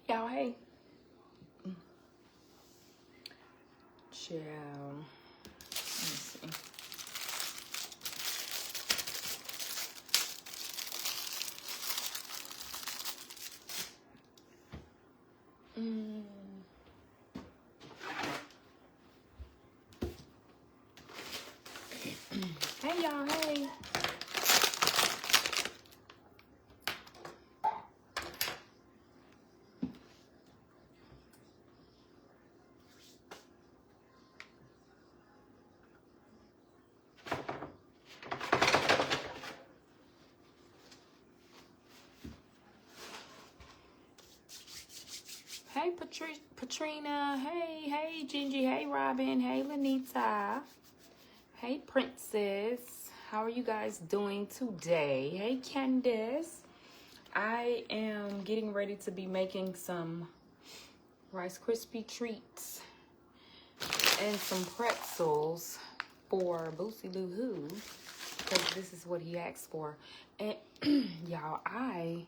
Y'all, hey. Ciao. Let me see. Hey, y'all, hey. Hey, Patrina. Hey, Gingy. Hey, Robin. Hey, Lanita. Hey, Princess. How are you guys doing today? Hey, Candace. I am getting ready to be making some Rice Krispie treats and some pretzels for Boosie Loo Hoo, because this is what he asked for. And y'all, I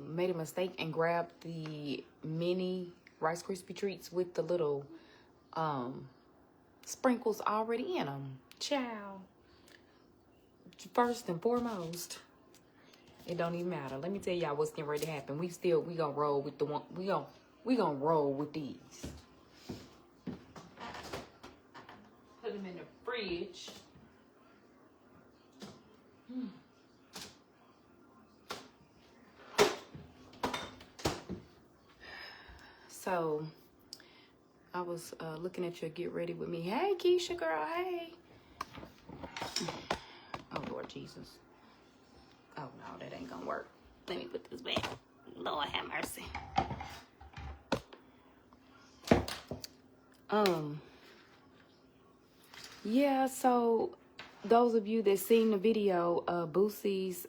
made a mistake and grabbed the mini Rice Krispie treats with the little sprinkles already in them. Ciao. First and foremost, it don't even matter. Let me tell y'all what's getting ready to happen. We gonna roll with the one. We gonna roll with these. Put them in the fridge. So I was looking at your get ready with me. Hey, Keisha girl. Hey. Oh Lord Jesus. Oh no, that ain't gonna work. Let me put this back. Lord have mercy. Yeah, so those of you that seen the video, Boosie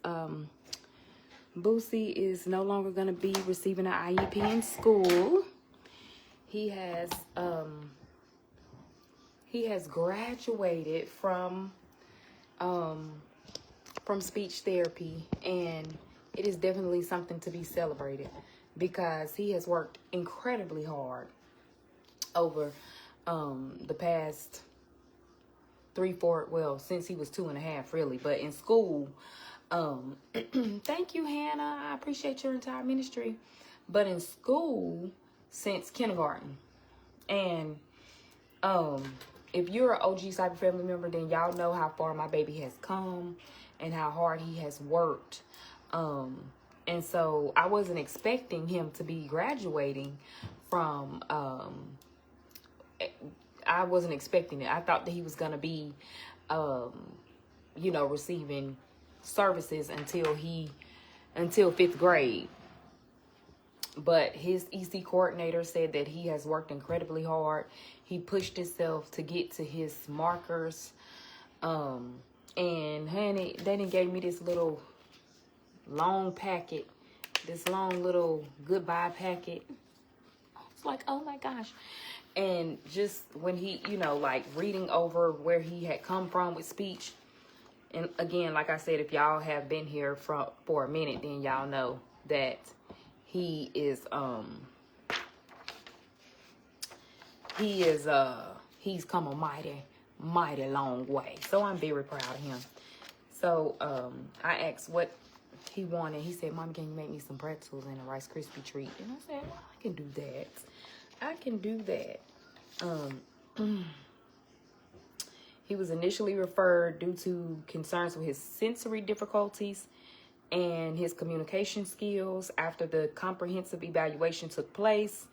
is no longer gonna be receiving an IEP in school. He has graduated from speech therapy, and it is definitely something to be celebrated because he has worked incredibly hard over the past since he was 2.5 really, but in school, thank you, Hannah, I appreciate your entire ministry, but in school since kindergarten. And if you're an OG Cyber family member, then y'all know how far my baby has come and how hard he has worked. And so I wasn't expecting him to be graduating from, I wasn't expecting it. I thought that he was going to be, receiving services until 5th grade. But his EC coordinator said that he has worked incredibly hard. He pushed himself to get to his markers. And honey, they done gave me this little long packet, this long little goodbye packet. It's like, oh my gosh. And just when he, like reading over where he had come from with speech. And again, like I said, if y'all have been here for a minute, then y'all know that he's come a mighty long way. So I'm very proud of him. So I asked what he wanted. He said, Mom, can you make me some pretzels and a Rice Krispie treat? And I said, well, I can do that. He was initially referred due to concerns with his sensory difficulties and his communication skills after the comprehensive evaluation took place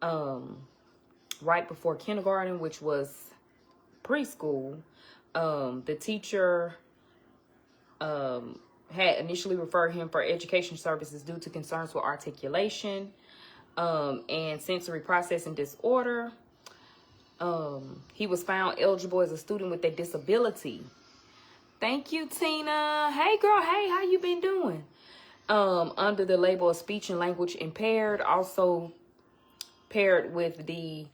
right before kindergarten, which was preschool. The teacher had initially referred him for education services due to concerns with articulation and sensory processing disorder. He was found eligible as a student with a disability. Thank you, Tina. Hey, girl. Hey, how you been doing? Under the label of speech and language impaired, also paired with the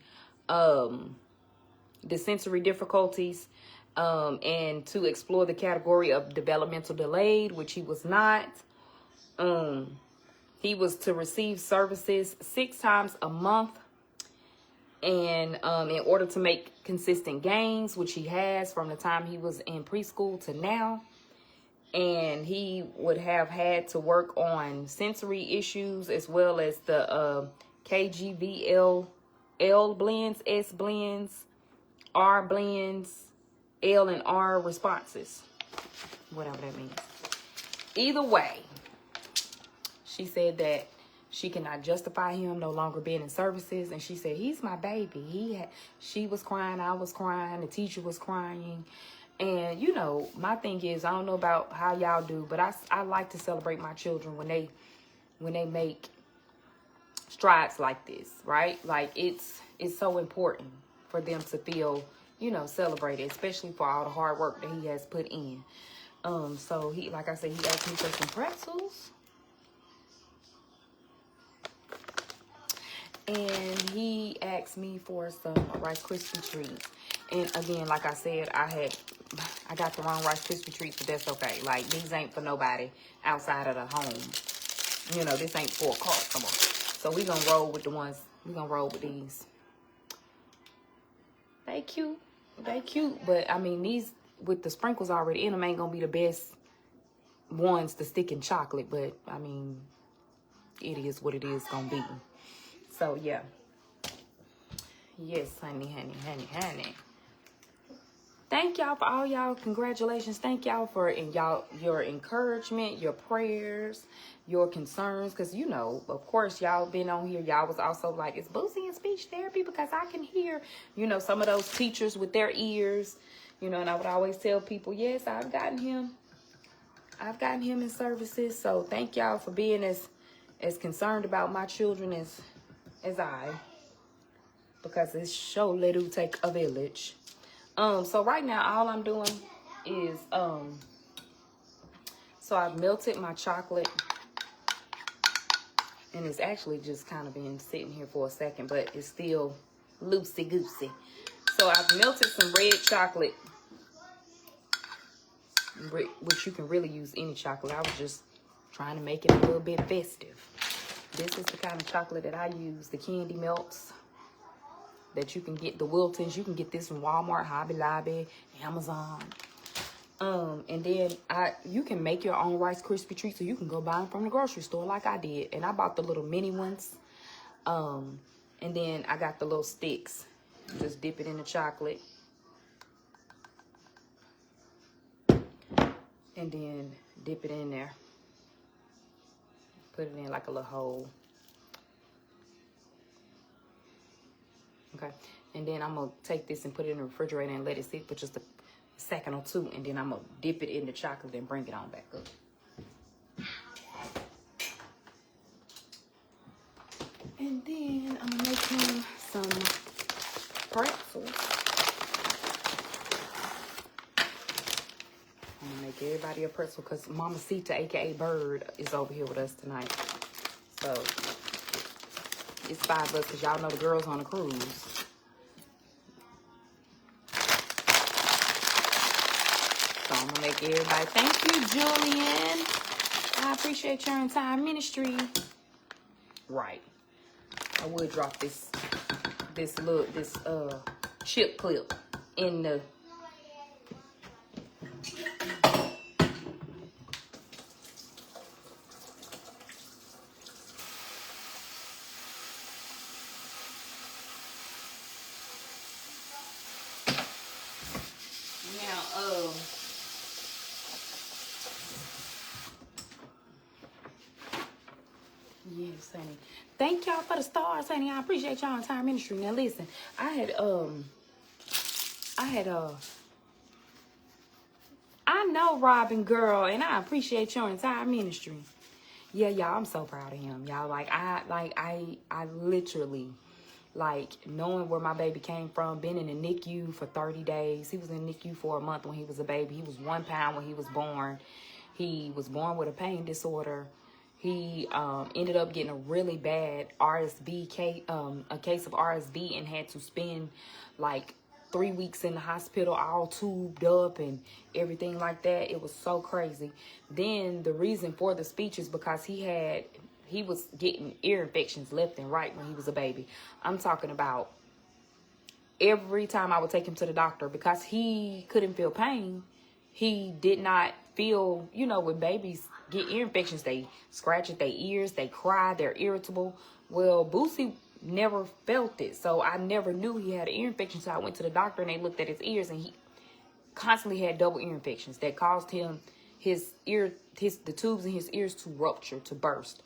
sensory difficulties, and to explore the category of developmental delayed, which he was not. He was to receive services 6 times a month, and in order to make consistent gains, which he has from the time he was in preschool to now. And he would have had to work on sensory issues as well as the KGVL, L blends, S blends, R blends, L and R responses, whatever that means. Either way, she said that she cannot justify him no longer being in services. And she said, he's my baby. She was crying, I was crying, the teacher was crying. And, you know, my thing is, I don't know about how y'all do, but I like to celebrate my children when they make strides like this, right? Like, it's so important for them to feel, you know, celebrated, especially for all the hard work that he has put in. So he, like I said, he asked me for some pretzels. And he asked me for some Rice Krispie treats. And again, like I said, I got the wrong Rice Krispie treats, but that's okay. Like, these ain't for nobody outside of the home. You know, this ain't for a customer. So we gonna roll with the ones, we gonna roll with these. They cute. They cute. But, I mean, these, with the sprinkles already in them, ain't gonna be the best ones to stick in chocolate. But, I mean, it is what it is gonna be. So, yeah. Yes, honey. Thank y'all for all y'all. Congratulations. Thank y'all for your encouragement, your prayers, your concerns. Because, you know, of course, y'all been on here. Y'all was also like, is Boosie in speech therapy? Because I can hear, you know, some of those teachers with their ears. You know, and I would always tell people, yes, I've gotten him in services. So thank y'all for being as concerned about my children as I. Because it's surely do take a village. So right now, all I'm doing is, so I've melted my chocolate, and it's actually just kind of been sitting here for a second, but it's still loosey-goosey. So I've melted some red chocolate, which you can really use any chocolate. I was just trying to make it a little bit festive. This is the kind of chocolate that I use, the candy melts. That you can get, the Wiltons, you can get this from Walmart, Hobby Lobby, Amazon. And then you can make your own Rice Krispie treats, so you can go buy them from the grocery store like I did. And I bought the little mini ones. And then I got the little sticks. Just dip it in the chocolate. And then dip it in there. Put it in like a little hole. Okay, and then I'm going to take this and put it in the refrigerator and let it sit for just a second or two. And then I'm going to dip it in the chocolate and bring it on back up. And then I'm going to make him some pretzels. I'm going to make everybody a pretzel because Mama Sita, a.k.a. Bird, is over here with us tonight. So it's 5 of us because y'all know the girls on a cruise. So I'm going to make everybody. Thank you, Julian. I appreciate your entire ministry. Right. I would drop this chip clip in the... Yes, honey. Thank y'all for the stars, honey. I appreciate y'all entire ministry. Now listen, I know Robin, girl, and I appreciate your entire ministry. Yeah, y'all, I'm so proud of him. Y'all, I literally, like, knowing where my baby came from, been in the NICU for 30 days. He was in the NICU for a month when he was a baby. He was 1 pound when he was born. He was born with a pain disorder. He ended up getting a really bad RSV case, a case of RSV, and had to spend like 3 weeks in the hospital, all tubed up and everything like that. It was so crazy. Then the reason for the speech is because he was getting ear infections left and right when he was a baby. I'm talking about every time I would take him to the doctor, because he couldn't feel pain. He did not feel, when babies get ear infections, they scratch at their ears, they cry, they're irritable. Well, Boosie never felt it, so I never knew he had an ear infection. So I went to the doctor and they looked at his ears, and he constantly had double ear infections that caused him the tubes in his ears to rupture, to burst.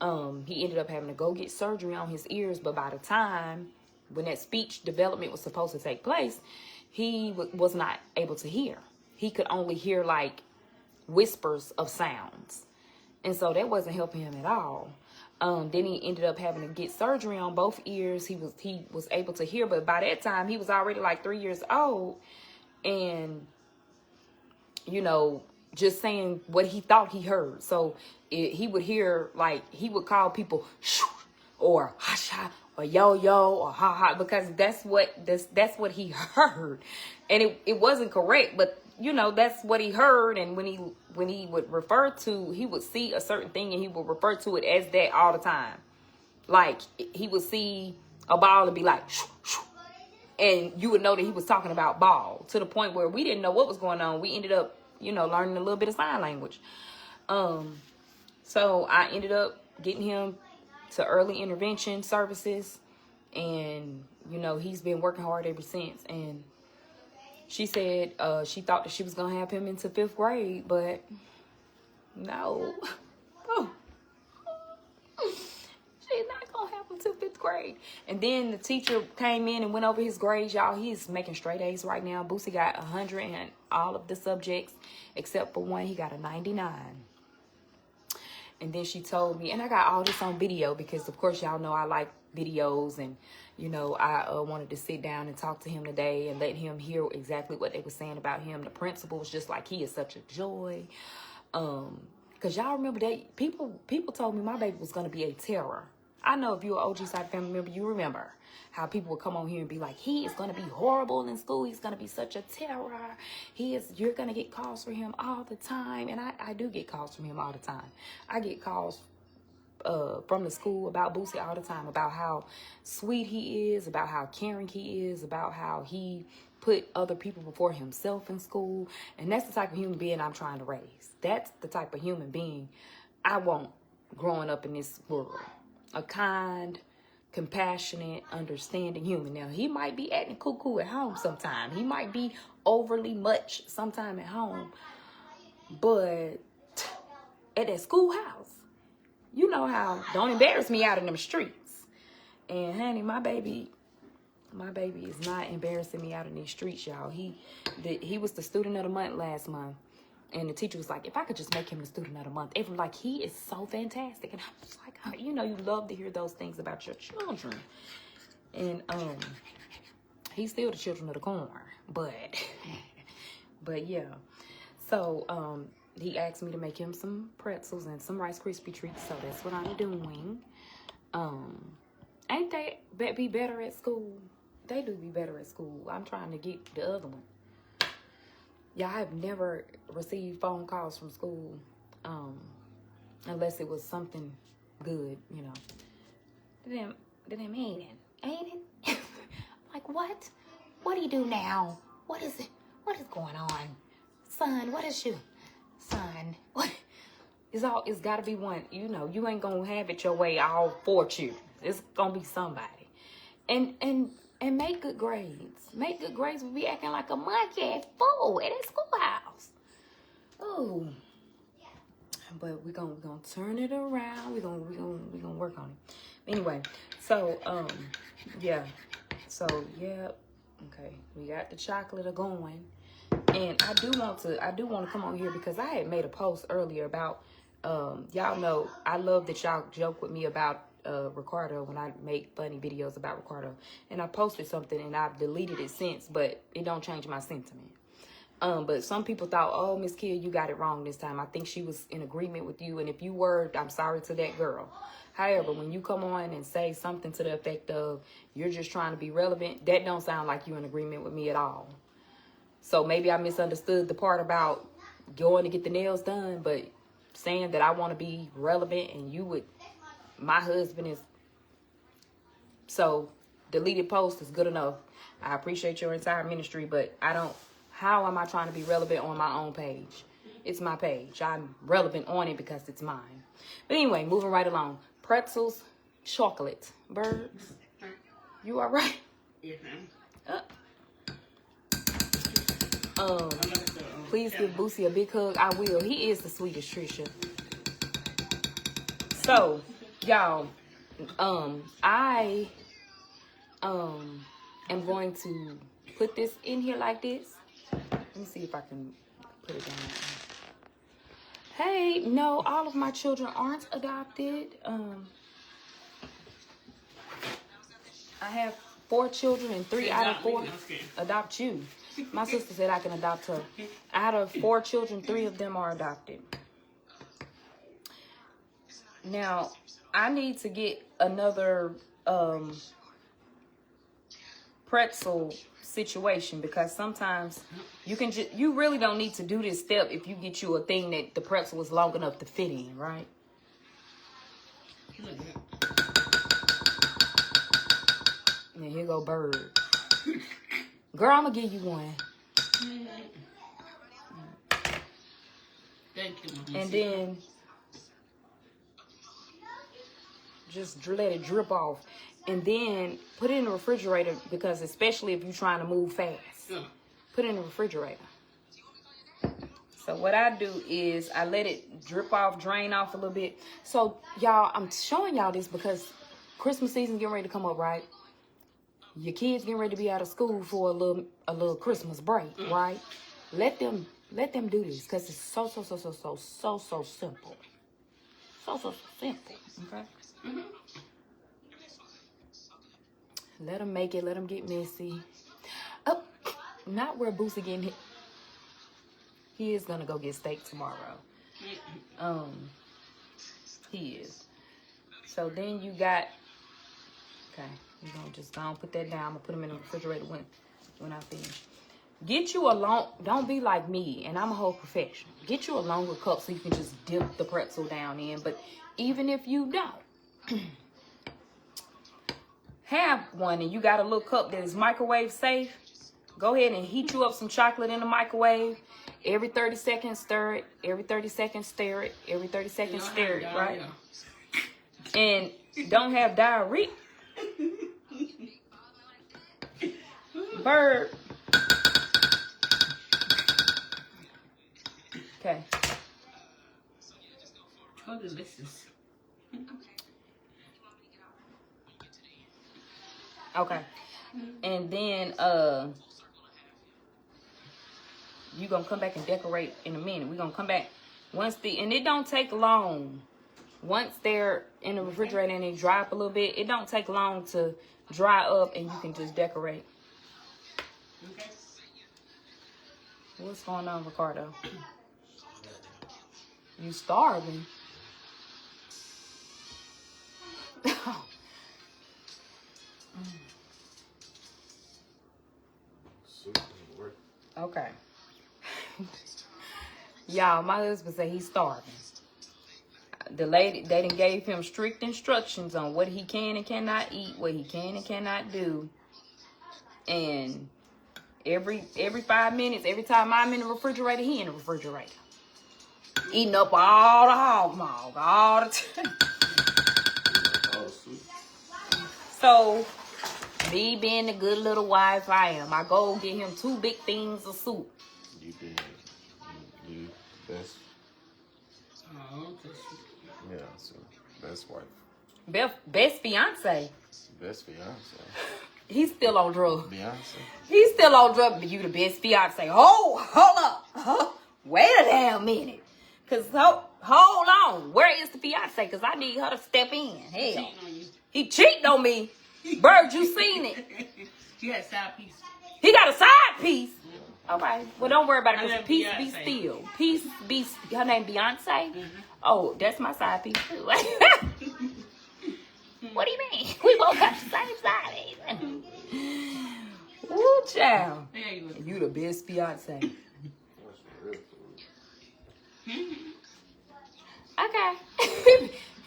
He ended up having to go get surgery on his ears, but by the time when that speech development was supposed to take place, he was not able to hear. He could only hear like whispers of sounds, and so that wasn't helping him at all. Then he ended up having to get surgery on both ears. He was able to hear, but by that time he was already like 3 years old, and just saying what he thought he heard. So he would hear, like, he would call people shoo, or hasha, or yo or ha ha, because that's what he heard, and it wasn't correct, but that's what he heard. And when he would refer to, he would see a certain thing and he would refer to it as that all the time. Like, he would see a ball and be like shoo, shoo, and you would know that he was talking about ball, to the point where we didn't know what was going on. We ended up learning a little bit of sign language. So I ended up getting him to early intervention services, and he's been working hard ever since. And she said she thought that she was gonna have him into 5th grade, but no. Oh. She's not gonna have him to 5th grade. And then the teacher came in and went over his grades, y'all. He's making straight A's right now. Boosie got 100 in all of the subjects except for one. He got a 99. And then she told me, and I got all this on video because, of course, y'all know I like videos. And, I wanted to sit down and talk to him today and let him hear exactly what they were saying about him. The principal was just like, he is such a joy. Because y'all remember that people told me my baby was going to be a terror. I know if you're an OG side family member, you remember how people would come on here and be like, he is going to be horrible in school. He's going to be such a terror. You're going to get calls for him all the time. And I do get calls from him all the time. I get calls from the school about Boosie all the time, about how sweet he is, about how caring he is, about how he put other people before himself in school. And that's the type of human being I'm trying to raise. That's the type of human being I want growing up in this world. A kind, compassionate, understanding human. Now, he might be acting cuckoo at home sometime. He might be overly much sometime at home. But at that schoolhouse, you know how, don't embarrass me out in them streets. And honey, my baby is not embarrassing me out in these streets, y'all. He was the student of the month last month. And the teacher was like, if I could just make him the student of the month. Everyone like, he is so fantastic. And I was like, oh, you love to hear those things about your children. And he's still the children of the corn. But yeah. So he asked me to make him some pretzels and some Rice Krispie treats. So that's what I'm doing. Ain't they be better at school? They do be better at school. I'm trying to get the other one. Yeah, I've never received phone calls from school unless it was something good, Then Ayden? Like, what? What do you do now? What is it? What is going on? Son, what is you? Son, what? It's got to be one. You ain't going to have it your way all 4 children. It's going to be somebody. And make good grades. Make good grades. We be acting like a monkey at fool at that schoolhouse. Oh, but we're gonna turn it around. We're gonna work on it. Anyway, so yeah. So yeah. Okay, we got the chocolate going, and I do want to come on here because I had made a post earlier about y'all know I love that y'all joke with me about Ricardo when I make funny videos about Ricardo, and I posted something and I've deleted it since, but it don't change my sentiment. But some people thought, oh, Miss Kia, you got it wrong this time. I think she was in agreement with you. And if you were, I'm sorry to that girl. However, when you come on and say something to the effect of you're just trying to be relevant, that don't sound like you're in agreement with me at all. So maybe I misunderstood the part about going to get the nails done, but saying that I want to be relevant and you would, my husband is, so deleted post is good enough. I appreciate your entire ministry, but how am I trying to be relevant on my own page? It's my page. I'm relevant on it because it's mine. But anyway, moving right along. Pretzels, chocolate. Birds, you all right? Yes, ma'am. Please give Boosie a big hug. I will. He is the sweetest, Trisha. So, y'all, I am going to put this in here like this. Let me see if I can put it down. Hey, no, all of my children aren't adopted. I have 4 children and 3 out of 4 adopt you. My sister said I can adopt her. Out of 4 children, 3 of them are adopted. Now, I need to get another pretzel situation because sometimes you really don't need to do this step if you get you a thing that the pretzel is long enough to fit in, right? And here go bird. Girl, I'm gonna give you one. Thank you. And then just let it drip off. And then put it in the refrigerator because especially if you're trying to move fast. Put it in the refrigerator. So what I do is I let it drip off, drain off a little bit. So y'all, I'm showing y'all this because Christmas season getting ready to come up, right? Your kids getting ready to be out of school for a little Christmas break, right? Let them do this because it's so simple. So simple. Okay? Mm-hmm. Let them make it. Let them get messy. Oh, not where Boosie getting hit. He is gonna go get steak tomorrow. He is. So then you got. Okay, you're gonna just go put that down. I'm gonna put them in the refrigerator when I finish. Get you a long. Don't be like me, and I'm a whole professional. Get you a longer cup so you can just dip the pretzel down in. But even if you don't. Have one and you got a little cup that is microwave safe, go ahead and heat you up some chocolate in the microwave. Every 30 seconds, stir it. Every 30 seconds, stir it. Every 30 seconds, stir it, right? And don't have diarrhea. Bird. Okay. Oh, delicious. Okay. And then you're gonna come back and decorate in a minute. We're gonna come back and it don't take long. Once they're in the refrigerator and they dry up a little bit, it don't take long to dry up and you can just decorate. Okay. What's going on, Ricardo? You starving? Okay. Y'all, my husband said he's starving. The lady, they done gave him strict instructions on what he can and cannot eat, what he can and cannot do. And every 5 minutes, every time I'm in the refrigerator, he in the refrigerator. Eating up all the hog maw, all the time. So, me being the good little wife I am, I go get him 2 big things of soup. You did. You best. Oh, okay. Yeah, so best wife. Best fiance. Best fiance. He's still on drugs. Beyonce. He's still on drugs, but you the best fiance. Oh, hold up. Wait a damn minute. Because, hold on. Where is the fiance? Because I need her to step in. Hell. He cheating on me. Bird, you seen it. He had a side piece. He got a side piece. Yeah. All right. Well, don't worry about it. I 'Cause love peace be Beyonce. still. Peace be. Her name Beyonce. Oh, that's my side piece too. What do you mean? We both got the same side. Woo, child. There you go. You the best Beyonce. That's real food. Okay.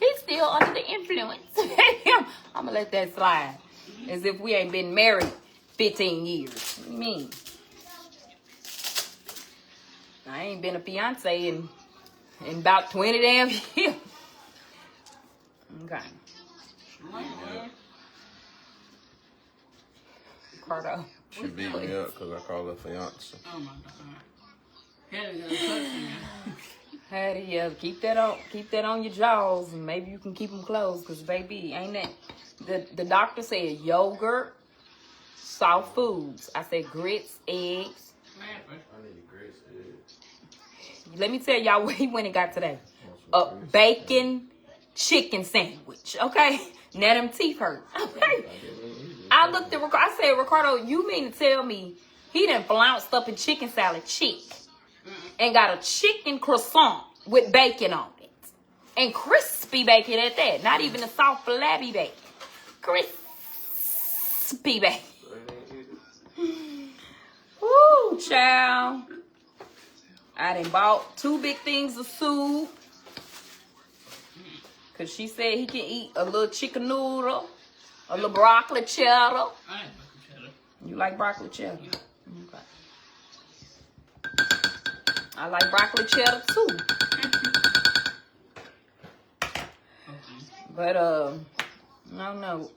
He's still under the influence. I'm gonna let that slide. As if we ain't been married 15 years. What do you mean? I ain't been a fiance in about 20 damn years. Okay. Cardo. She beat me up because I call her fiance. Oh my God. Hell, you got a cussing. Hey, yeah, keep that on your jaws, and maybe you can keep them closed. Cause baby, ain't that the doctor said yogurt, soft foods. I said grits, eggs. I need grits, eggs. Let me tell y'all what he went and got today. A bacon chicken sandwich. Okay, now them teeth hurt. Okay. I looked at Ricardo. I said, Ricardo, you mean to tell me he done flounced up a chicken salad chick and got a chicken croissant with bacon on it. And crispy bacon at that. Not even a soft flabby bacon. Crispy bacon. Woo, child. I done bought 2 big things of soup. Because she said he can eat a little chicken noodle, a little broccoli cheddar. I like broccoli cheddar. You like broccoli cheddar? Okay. I like broccoli cheddar too. But no.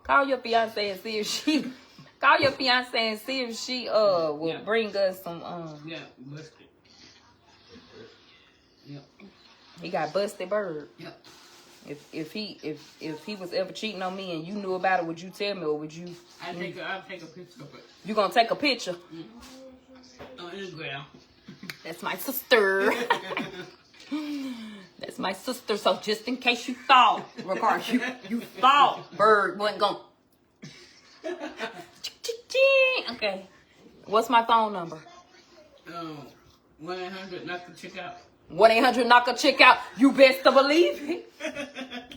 Call your fiance and see if she will bring us some Yeah, busted. Yep. He got busted bird. Yep. If he was ever cheating on me and you knew about it, would you tell me or would you? I'll take a picture of it. You gonna take a picture? On Instagram. That's my sister. That's my sister. So just in case you thought, Ricardo, you thought bird wasn't gonna. Okay. What's my phone number? 1-800 knock the chick out. 1-800 knock a chick out. You best to believe it.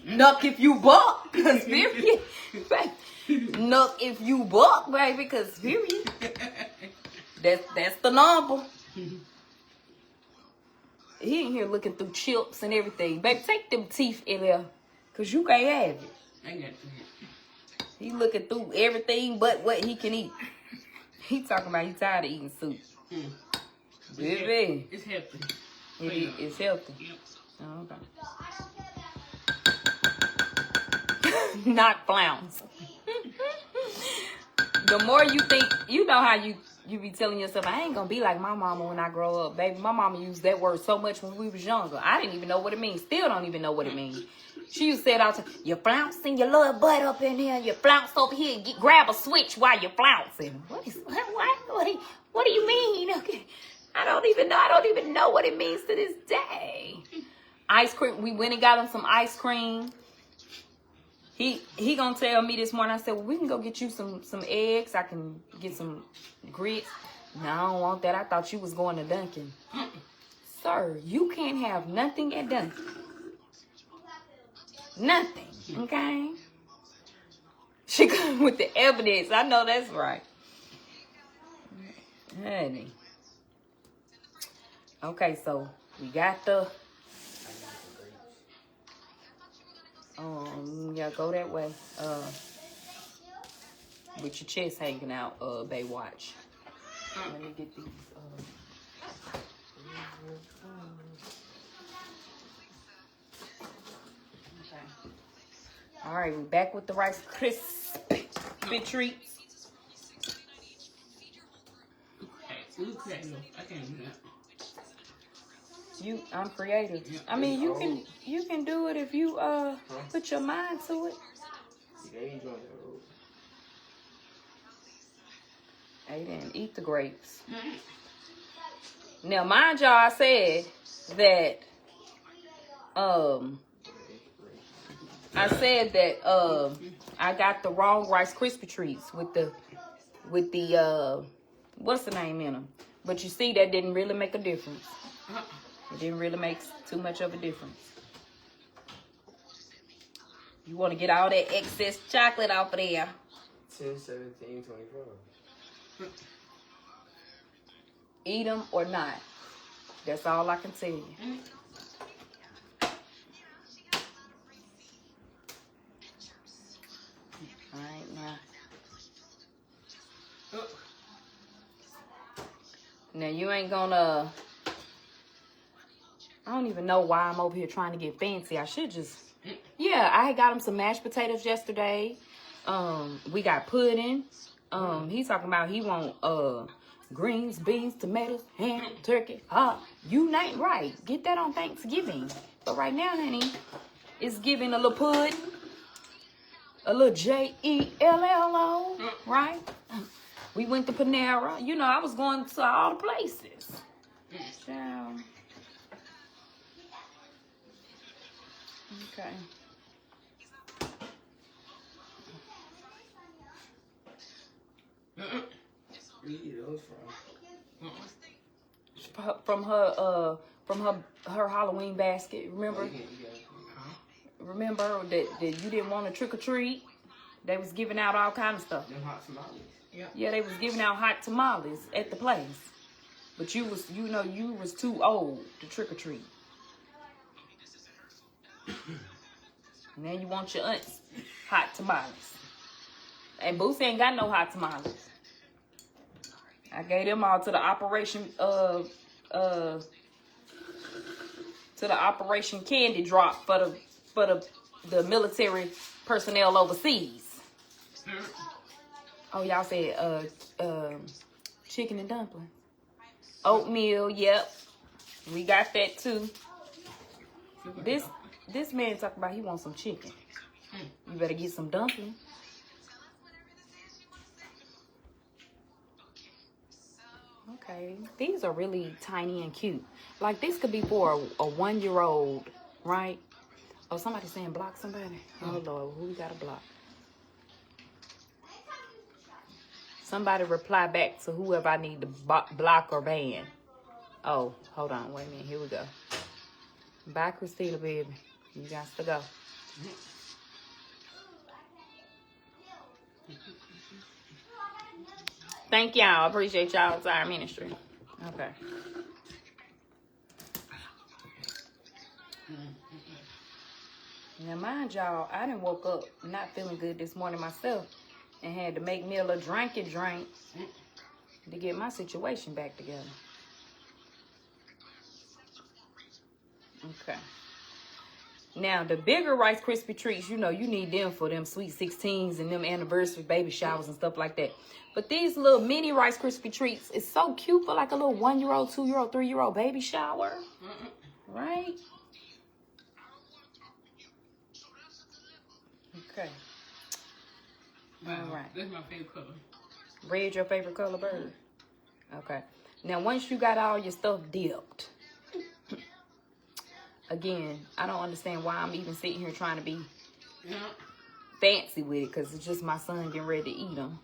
Knock if you buck. Cause period. Knock if you buck, baby. Cause period. That's the number. He in here looking through chips and everything. Baby, take them teeth in there. Cause you can't have it. I got it. He looking through everything but what he can eat. He talking about he tired of eating soup. Baby. It's healthy. It's healthy. Yep. Oh, okay. Not clowns. The more you think, you know how you be telling yourself, I ain't gonna be like my mama when I grow up. Baby, my mama used that word so much when we was younger. I didn't even know what it means. Still don't even know what it means. She used to say it all the time. You're flouncing your little butt up in here. You flounce over here. Grab a switch while you're flouncing. What do you mean? Okay. I don't even know what it means to this day. Ice cream. We went and got him some ice cream. He gonna tell me this morning. I said, well, we can go get you some eggs. I can get some grits. No, I don't want that. I thought you was going to Dunkin'. Sir, you can't have nothing at Dunkin'. Nothing. Okay? She come with the evidence. I know that's right. Honey. Okay, so we got the yeah, go that way. With your chest hanging out, Baywatch. Let me get these okay. All right, we're back with the Rice Krispie treats. Okay, no, I can't do that. I'm creative. Yeah. I mean, you can do it if you put your mind to it. Ayden, eat the grapes. Now, mind y'all, I said that I got the wrong Rice Krispie treats with the what's the name in them. But you see, that didn't really make a difference. It didn't really make too much of a difference. You want to get all that excess chocolate off of there. 10, 17, 24. Eat them or not. That's all I can tell you. All right, now. Now, you ain't gonna... I don't even know why I'm over here trying to get fancy. I should just... Yeah, I got him some mashed potatoes yesterday. We got pudding. He's talking about he want greens, beans, tomatoes, ham, turkey, you ain't right. Get that on Thanksgiving. But right now, honey, it's giving a little pudding, a little JELLO, right? We went to Panera. You know, I was going to all the places. Ciao. Okay. Where you get those From her Halloween basket. Remember? Remember that you didn't want to trick or treat? They was giving out all kind of stuff. Them hot tamales. Yeah, they was giving out hot tamales at the place. But you was too old to trick or treat. Now you want your aunt's hot tamales. And Boosie ain't got no hot tamales. I gave them all to the Operation Candy Drop for the military personnel overseas. Oh, y'all said chicken and dumpling. Oatmeal, yep. We got that too. This man talking about he wants some chicken. You better get some dumpling. Okay, these are really tiny and cute. Like, this could be for a 1-year-old, right? Oh, somebody's saying block somebody. Oh, Lord, who we got to block? Somebody reply back to whoever I need to block or ban. Oh, hold on. Wait a minute. Here we go. Bye, Christina, baby. You got to go. Thank y'all. I appreciate y'all. It's our ministry. Okay. Now, mind y'all, I done woke up not feeling good this morning myself and had to make me a little drinky drink to get my situation back together. Okay. Now, the bigger Rice Krispie treats, you know, you need them for them sweet 16s and them anniversary baby showers and stuff like that. But these little mini Rice Krispie treats is so cute for like a little 1-year-old, 2-year-old, 3-year-old baby shower. Right? Okay. All right. That's my favorite color. Red your favorite color, bird? Okay. Now, once you got all your stuff dipped, again, I don't understand why I'm even sitting here trying to be fancy with it, because it's just my son getting ready to eat them.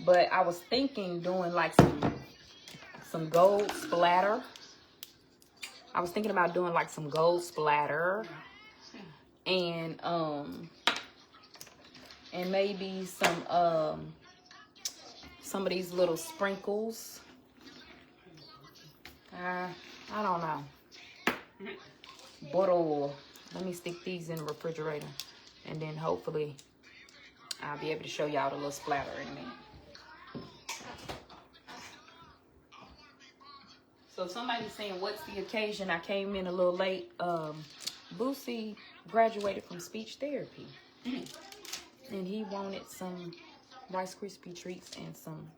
But I was thinking doing like some gold splatter. I was thinking about doing like some gold splatter and maybe some of these little sprinkles. I don't know. But let me stick these in the refrigerator, and then hopefully I'll be able to show y'all the little splatter in a minute. So somebody's saying, what's the occasion? I came in a little late. Boosie graduated from speech therapy, and he wanted some Rice Krispie treats and some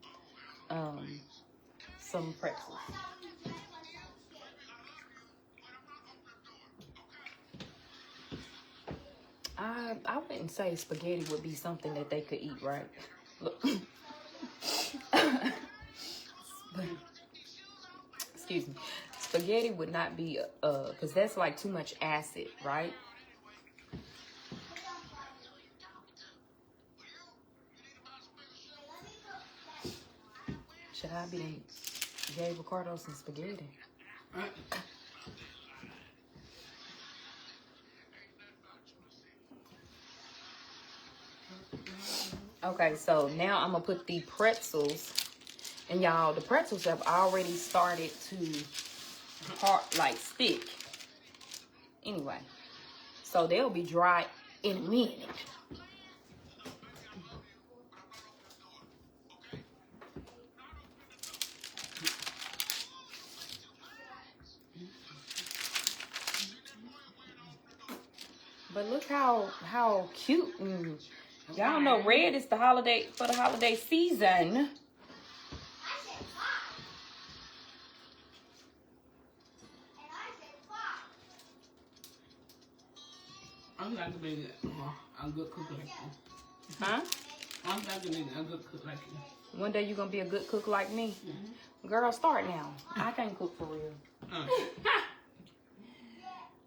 pretzels. I wouldn't say spaghetti would be something that they could eat, right? Look. Excuse me. Spaghetti would not be, because that's like too much acid, right? Child, Bobby done gave Ricardo some spaghetti. Okay, so now I'm gonna put the pretzels, and y'all, the pretzels have already started to stick. Anyway, so they'll be dry in a minute. But look how cute. Y'all know red is the holiday for the holiday season. I'm not gonna be a good cook like you. Huh? I'm not gonna be a good cook like you. One day you're gonna be a good cook like me. Girl, start now. I can't cook for real.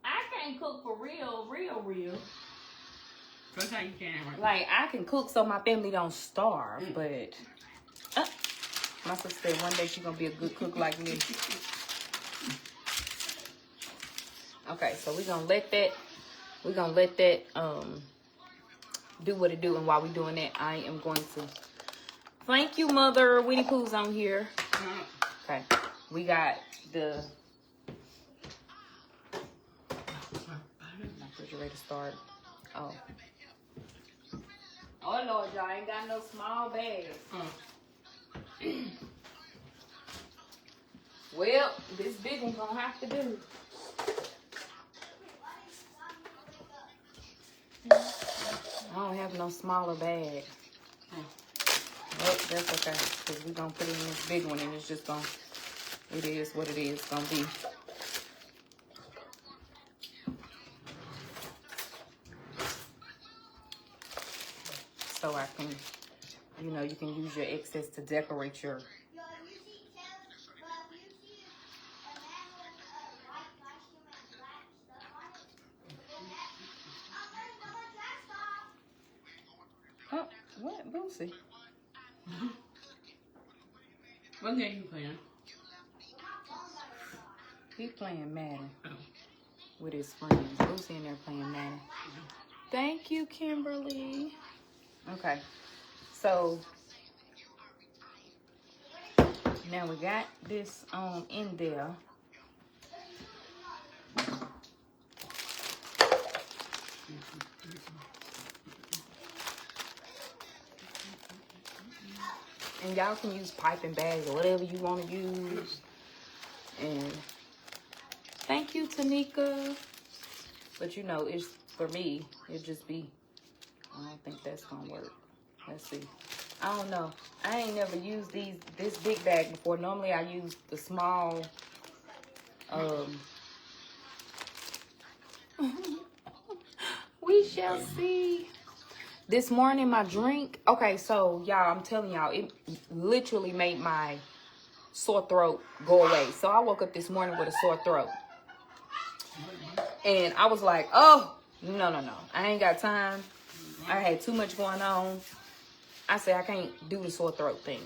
I can't cook for real. Sometimes you can, right? Like, I can cook so my family don't starve, but my sister said one day she's gonna be a good cook like me. Okay, so we're gonna let that do what it do, and while we're doing that, I am going to thank you, Mother. Winnie Pooh's on here. Okay, we got the my refrigerator started. Oh Lord, y'all ain't got no small bags. Well, this big one's gonna have to do. I don't have no smaller bag. But that's okay, because we're gonna put it in this big one, and it's just gonna, it is what it is gonna be. So I can, you know, you can use your excess to decorate your. Oh, what? Boosie? What game you playing? He playing Madden with his friends. Boosie in there playing Madden. Thank you, Kimberly. Okay, so now we got this in there. And y'all can use piping bags or whatever you want to use. And thank you, Tanika. But you know, it's for me, it just be, I don't think that's gonna work. Let's see. I don't know. I ain't never used this big bag before. Normally I use the small we shall see. This morning my drink, okay, so y'all, I'm telling y'all, it literally made my sore throat go away. So I woke up this morning with a sore throat. And I was like, oh, no. I ain't got time. I had too much going on. I said I can't do the sore throat thing.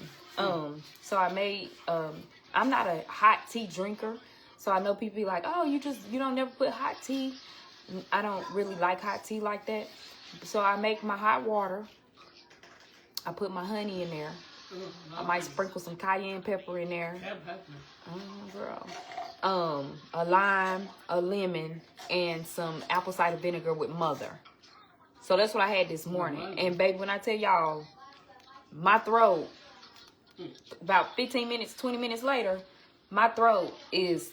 So I made, I'm not a hot tea drinker. So I know people be like, oh, you don't never put hot tea. I don't really like hot tea like that. So I make my hot water. I put my honey in there. I might sprinkle some cayenne pepper in there. Girl. A lime, a lemon, and some apple cider vinegar with Mother. So that's what I had this morning. And baby, when I tell y'all, my throat, about 15 minutes, 20 minutes later, my throat is,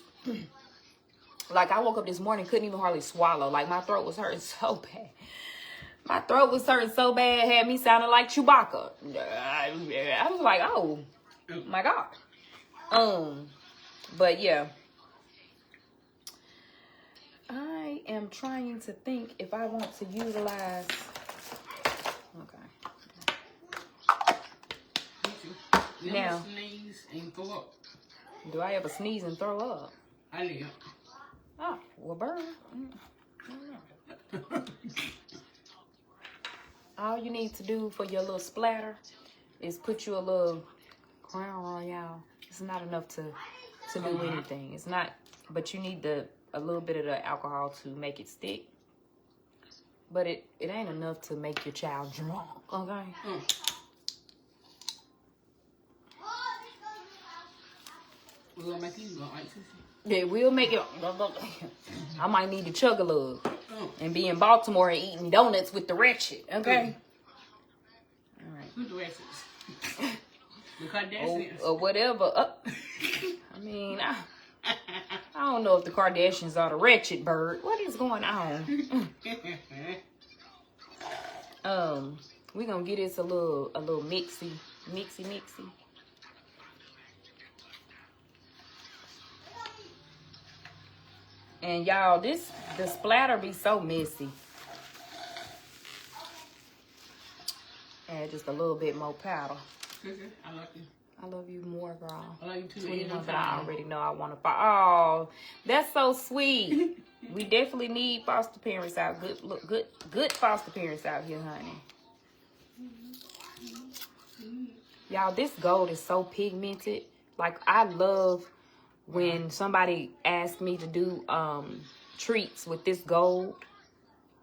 like I woke up this morning, couldn't even hardly swallow. Like my throat was hurting so bad. My throat was hurting so bad, had me sounding like Chewbacca. I was like, oh my God. But yeah. I am trying to think if I want to utilize. Okay. Now, sneeze and throw up. Do I ever sneeze and throw up? I did. Oh, well, burn. All you need to do for your little splatter is put you a little Crown Royale. It's not enough to do anything. It's not, but you need a little bit of the alcohol to make it stick. But it ain't enough to make your child drunk, okay? We're gonna make you go like sushi. Yeah, we'll make it. I might need to chug a little and be in Baltimore and eating donuts with the ratchet, okay? All right. Who's the rest of us? The Kardashians. Or whatever. I mean, I don't know if the Kardashians are the wretched bird. What is going on? We're gonna get this a little mixy. And y'all, the splatter be so messy. Add just a little bit more powder. I love you. I love you more, girl. I love you too. Sweet one, but I already know I want to fight. Oh, that's so sweet. We definitely need foster parents out. Good foster parents out here, honey. Y'all, this gold is so pigmented. Like, I love when somebody asks me to do treats with this gold.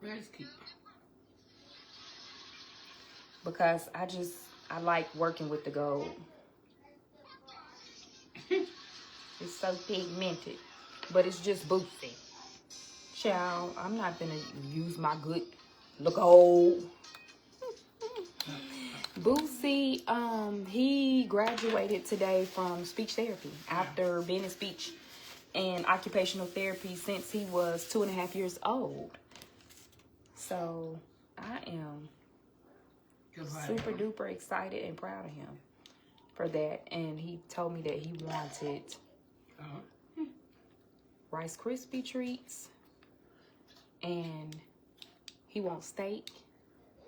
Where's cute? Because I like working with the gold. It's so pigmented. But it's just Boosie. Child, I'm not gonna use my good gold. Boosie, he graduated today from speech therapy after being in speech and occupational therapy since he was 2.5 years old. So I am super duper excited and proud of him for that. And he told me that he wanted Rice Krispie treats and he wants steak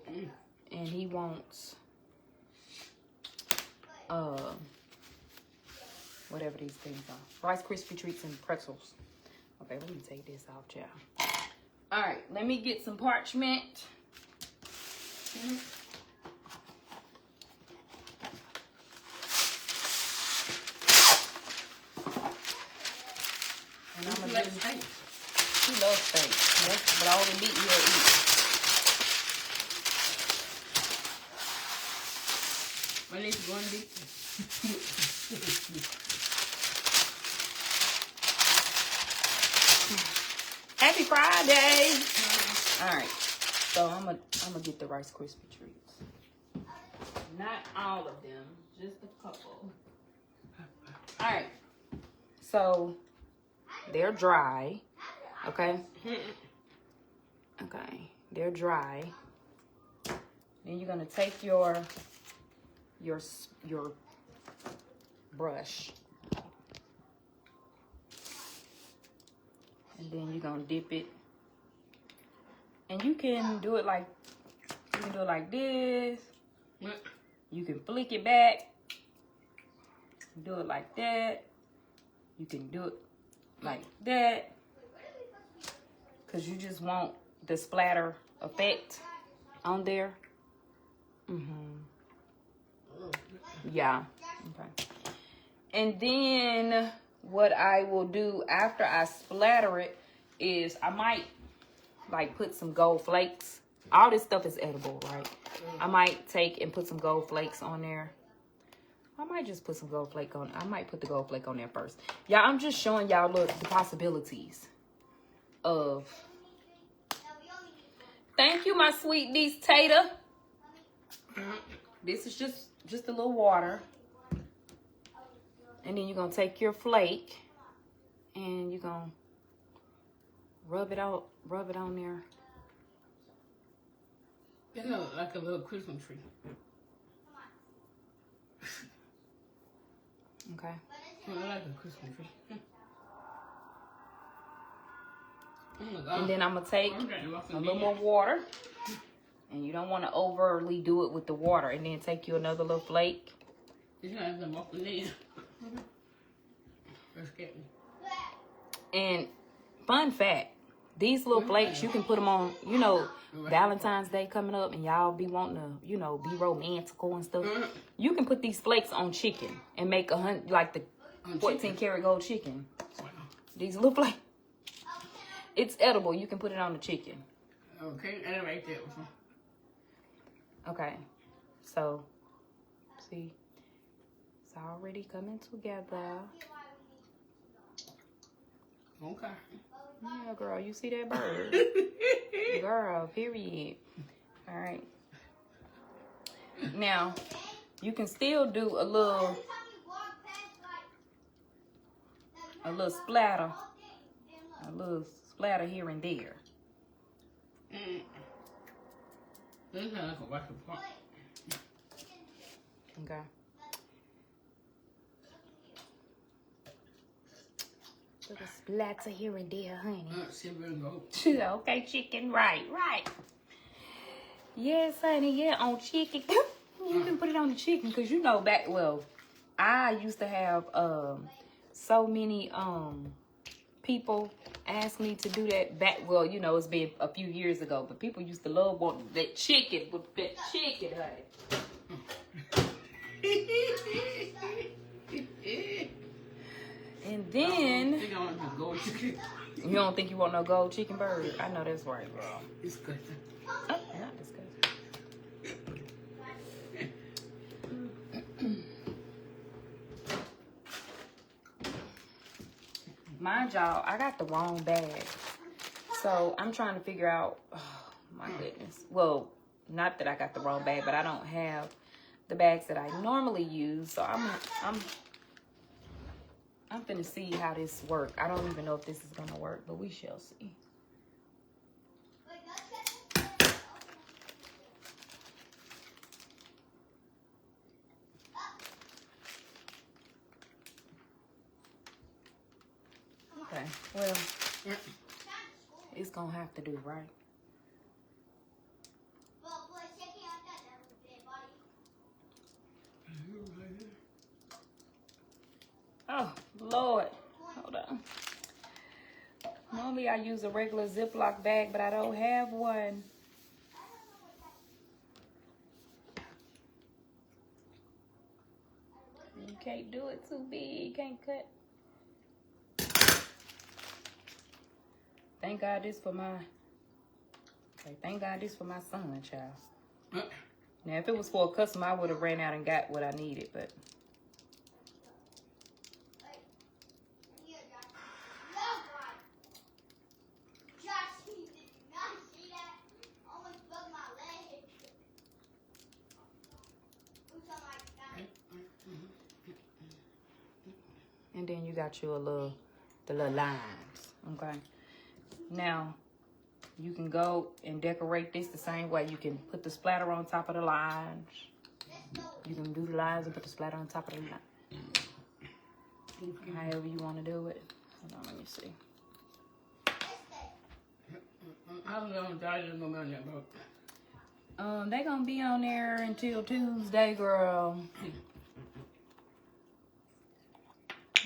and he wants whatever these things are. Rice Krispie treats and pretzels. Okay, let me take this off, child. All right, let me get some parchment. And I'm gonna do steak. He loves steak. That's but all the meat he'll eat. My niece going to eat. Happy Friday! All right, so I'm gonna get the Rice Krispie treats. Not all of them, just a couple. All right, so they're dry. Okay. Okay, they're dry. Then you're gonna take your brush. And then you're gonna dip it. And you can do it like this. You can flick it back. Do it like that. You can do it like that. Cause you just want the splatter effect on there. Yeah. Okay. And then what I will do after I splatter it is I might like put some gold flakes. All this stuff is edible, right? I might take and put some gold flakes on there. I might just put some gold flake on. I might put the gold flake on there first. Yeah, I'm just showing y'all the possibilities of. Thank you, my sweet niece Tata. This is just a little water. And then you're going to take your flake and you're going to rub it on there. It looks like a little Christmas tree. Okay. I like a Christmas tree. And then I'm going to take a little more water. And you don't want to overly do it with the water. And then take you another little flake. And fun fact, These little flakes, you can put them on, you know, Valentine's Day coming up and y'all be wanting to, you know, be romantical and stuff. You can put these flakes on chicken and make like the 14 karat gold chicken. These little flakes. It's edible. You can put it on the chicken. Okay, and right there. Okay. So, see, it's already coming together. Okay. Yeah, girl, you see that bird? Girl, period. All right. Now, you can still do a little splatter. A little splatter here and there. This is like a Western pot. Okay. Little splatter here and there, honey. Silver and gold. Okay, chicken, right. Yes, honey, yeah, on chicken. You can put it on the chicken, because you know I used to have so many people ask me to do that back, you know, it's been a few years ago, but people used to love wanting that chicken, honey. And then, you don't think you want no gold chicken bird? I know that's right, girl. Disgusting. Oh, not disgusting. Mind y'all, I got the wrong bag. So I'm trying to figure out, oh my goodness. Well, not that I got the wrong bag, but I don't have the bags that I normally use. So I'm finna see how this works. I don't even know if this is gonna work, but we shall see. Okay, well, it's gonna have to do, right? Oh, Lord. Hold on. Normally I use a regular Ziploc bag, but I don't have one. You can't do it too big. You can't cut. Thank God this for my... Okay, thank God this for my son, child. Now, if it was for a customer, I would have ran out and got what I needed, but... And then you got your the little lines, okay? Now, you can go and decorate this the same way. You can put the splatter on top of the lines. You can do the lines and put the splatter on top of the line. However you want to do it. Hold on, let me see. How long Daddy's gonna be on that boat? They gonna be on there until Tuesday, girl.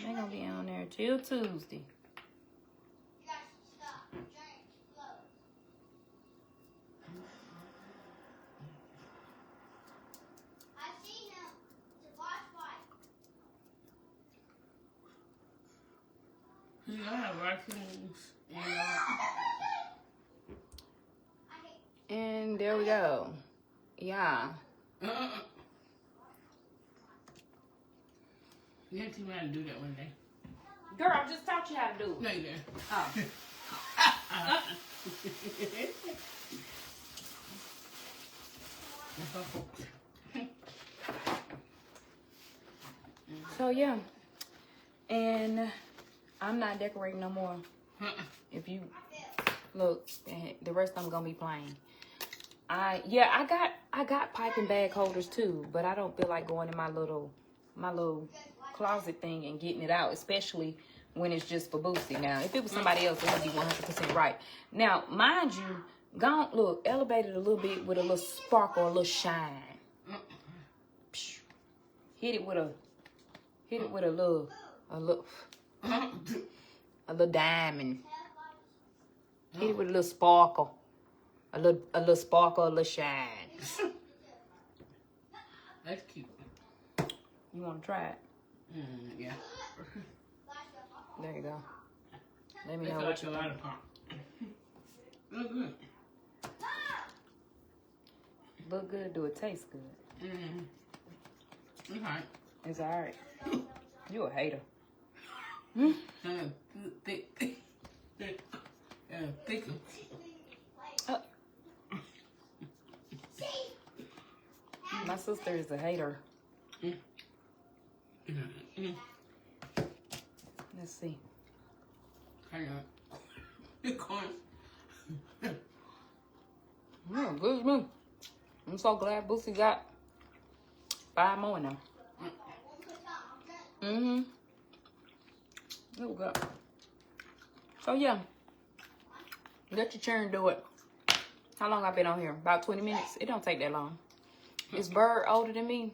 They gonna be on there till Tuesday. I have raccoons And there we go. Yeah. You have to learn how to do that one day. Girl, I just taught you how to do it. No, you didn't. Oh. So yeah, and I'm not decorating no more. If you look, the rest I'm gonna be plain. I got pipe and bag holders too, but I don't feel like going in my little closet thing and getting it out, especially when it's just for Boosie. Now, if it was somebody else, it would be 100% right. Now, mind you, look, elevate it a little bit with a little sparkle, a little shine. Hit it with a little diamond. Hit it with a little sparkle. A little sparkle, a little shine. That's cute. You want to try it? Yeah. There you go. Let me It's know like what you a think. lot of pop. Look good. Look good, do it taste good? It's alright. It's alright. You a hater. Thick. Thicker. My sister is a hater. Let's see. Hang on. It corn. Yeah, good as me. I'm so glad Boosie got 5 more now. Mm-hmm. It was good. So yeah. Let your churn do it. How long I been on here? About 20 minutes. It don't take that long. Is Bird older than me?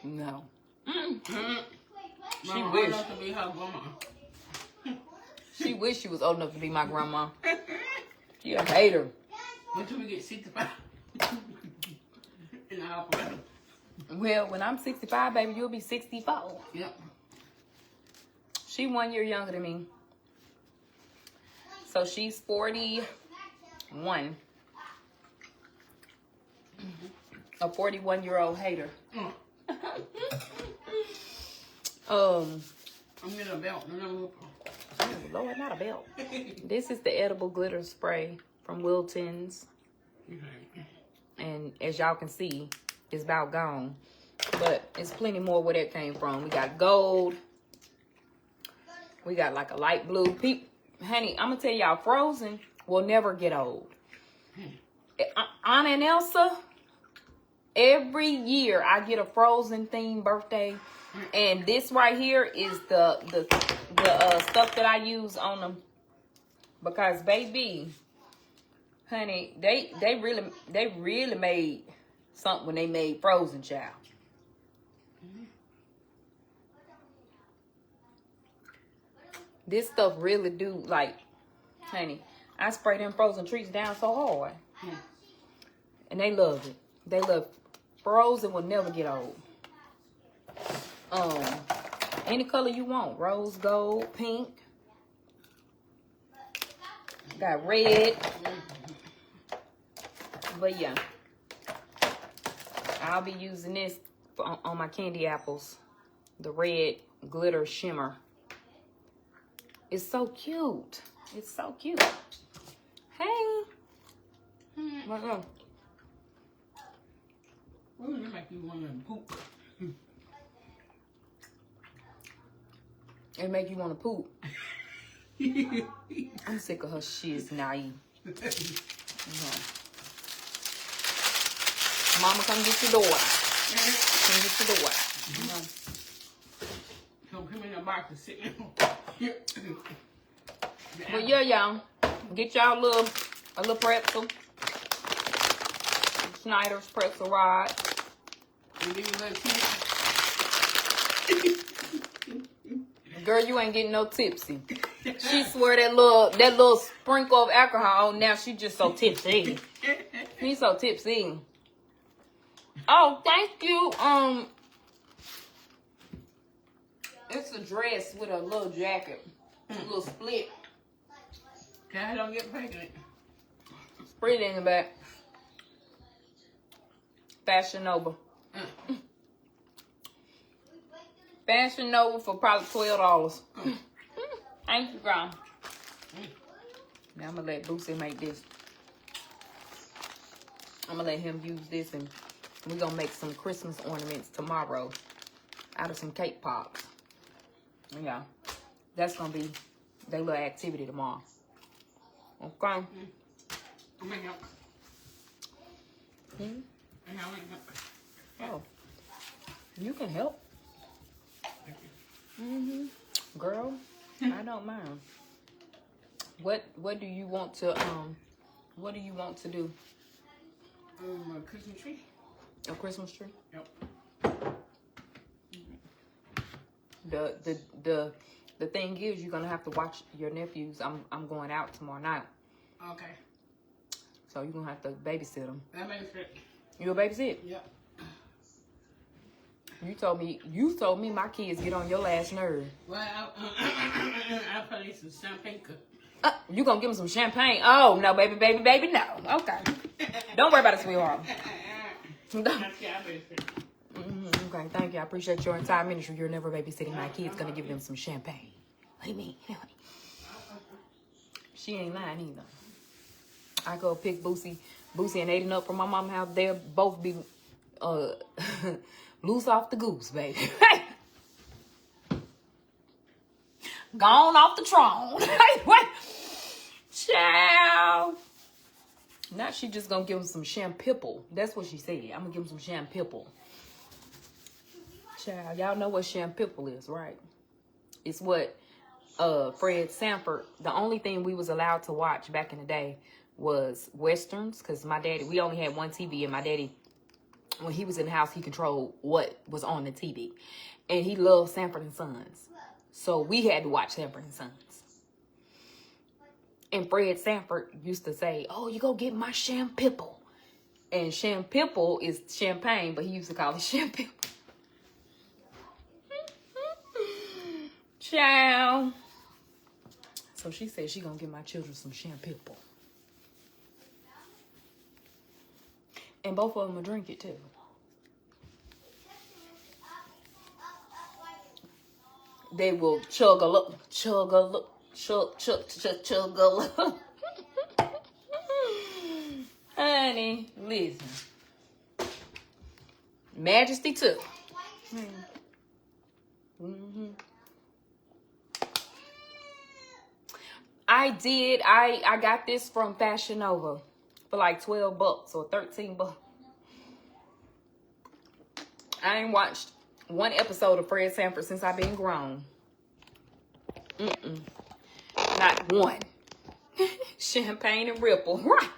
No. She wish. To be her grandma. She wish she was old enough to be my grandma. She a hater. Until we get 65. In the operator. Well, when I'm 65, baby, you'll be 64. Yep. She 1 year younger than me. So she's 41. A 41-year-old hater. I'm getting a belt. Oh, Lord, not a belt. This is the edible glitter spray from Wilton's. And as y'all can see, it's about gone. But it's plenty more where that came from. We got gold. We got like a light blue. Honey, I'm going to tell y'all, Frozen will never get old. Anna and Elsa, every year I get a Frozen themed birthday. And this right here is the stuff that I use on them. Because baby, honey, they really made something when they made Frozen, child. This stuff really do, like, honey, I spray them Frozen treats down so hard. And they love it. They love Frozen will never get old. Any color you want. Rose gold, pink. Got red. But yeah. I'll be using this on my candy apples. The red glitter shimmer. It's so cute. It's so cute. Hey. What's up? Ooh, that make you want to poop. It make you want to poop. I'm sick of her shit, naive. Mama, come get your daughter. Come get your daughter. Don't come in the box and sit down. But yeah, y'all. Get y'all a little pretzel. Schneider's pretzel rod. Girl, you ain't getting no tipsy. She swear that little sprinkle of alcohol. Now she just so tipsy. He's so tipsy. Oh, thank you. It's a dress with a little jacket, a little split. I don't get pregnant. It's pretty in the back. Fashion Nova. Fashion Nova for probably $12. Thank you, girl. Now I'm gonna let Boosie make this. I'm gonna let him use this, and we're gonna make some Christmas ornaments tomorrow out of some cake pops. Yeah, that's gonna be their little activity tomorrow. Okay. Oh, you can help. Girl, I don't mind. What do you want to what do you want to do? A Christmas tree. A Christmas tree? Yep. The thing is, you're gonna have to watch your nephews. I'm going out tomorrow night, Okay. So you're going to have to babysit them. That makes sense. You a babysit? Yep. You told me my kids get on your last nerve. Well, I probably some champagne. You gonna give them some champagne? Oh, no, baby, no. Okay. Don't worry about it, sweetheart. Okay, thank you. I appreciate your entire ministry. You're never babysitting my kids. Gonna give them some champagne. What do you mean? She ain't lying either. I go pick Boosie and Ayden up from my mom's house. They'll both be loose off the goose, baby. Gone off the throne. Wait. Child. Now she just gonna give him some shampipple. That's what she said. I'm gonna give him some shampipple. Child, y'all know what shampipple is, right? It's what Fred Sanford, the only thing we was allowed to watch back in the day was westerns, because my daddy, we only had one TV, and my daddy, when he was in the house, he controlled what was on the TV. And he loved Sanford and Sons. So we had to watch Sanford and Sons. And Fred Sanford used to say, oh, you go get my shampipple. And shampipple is champagne, but he used to call it shampipple. Ciao. So she said she gonna give my children some shampipple. And both of them will drink it too. They will chug a look. Honey, listen. Majesty too. Mm-hmm. I got this from Fashion Nova for like $12 or $13. I ain't watched one episode of Fred Sanford since I've been grown. Not one. Champagne and Ripple. Right.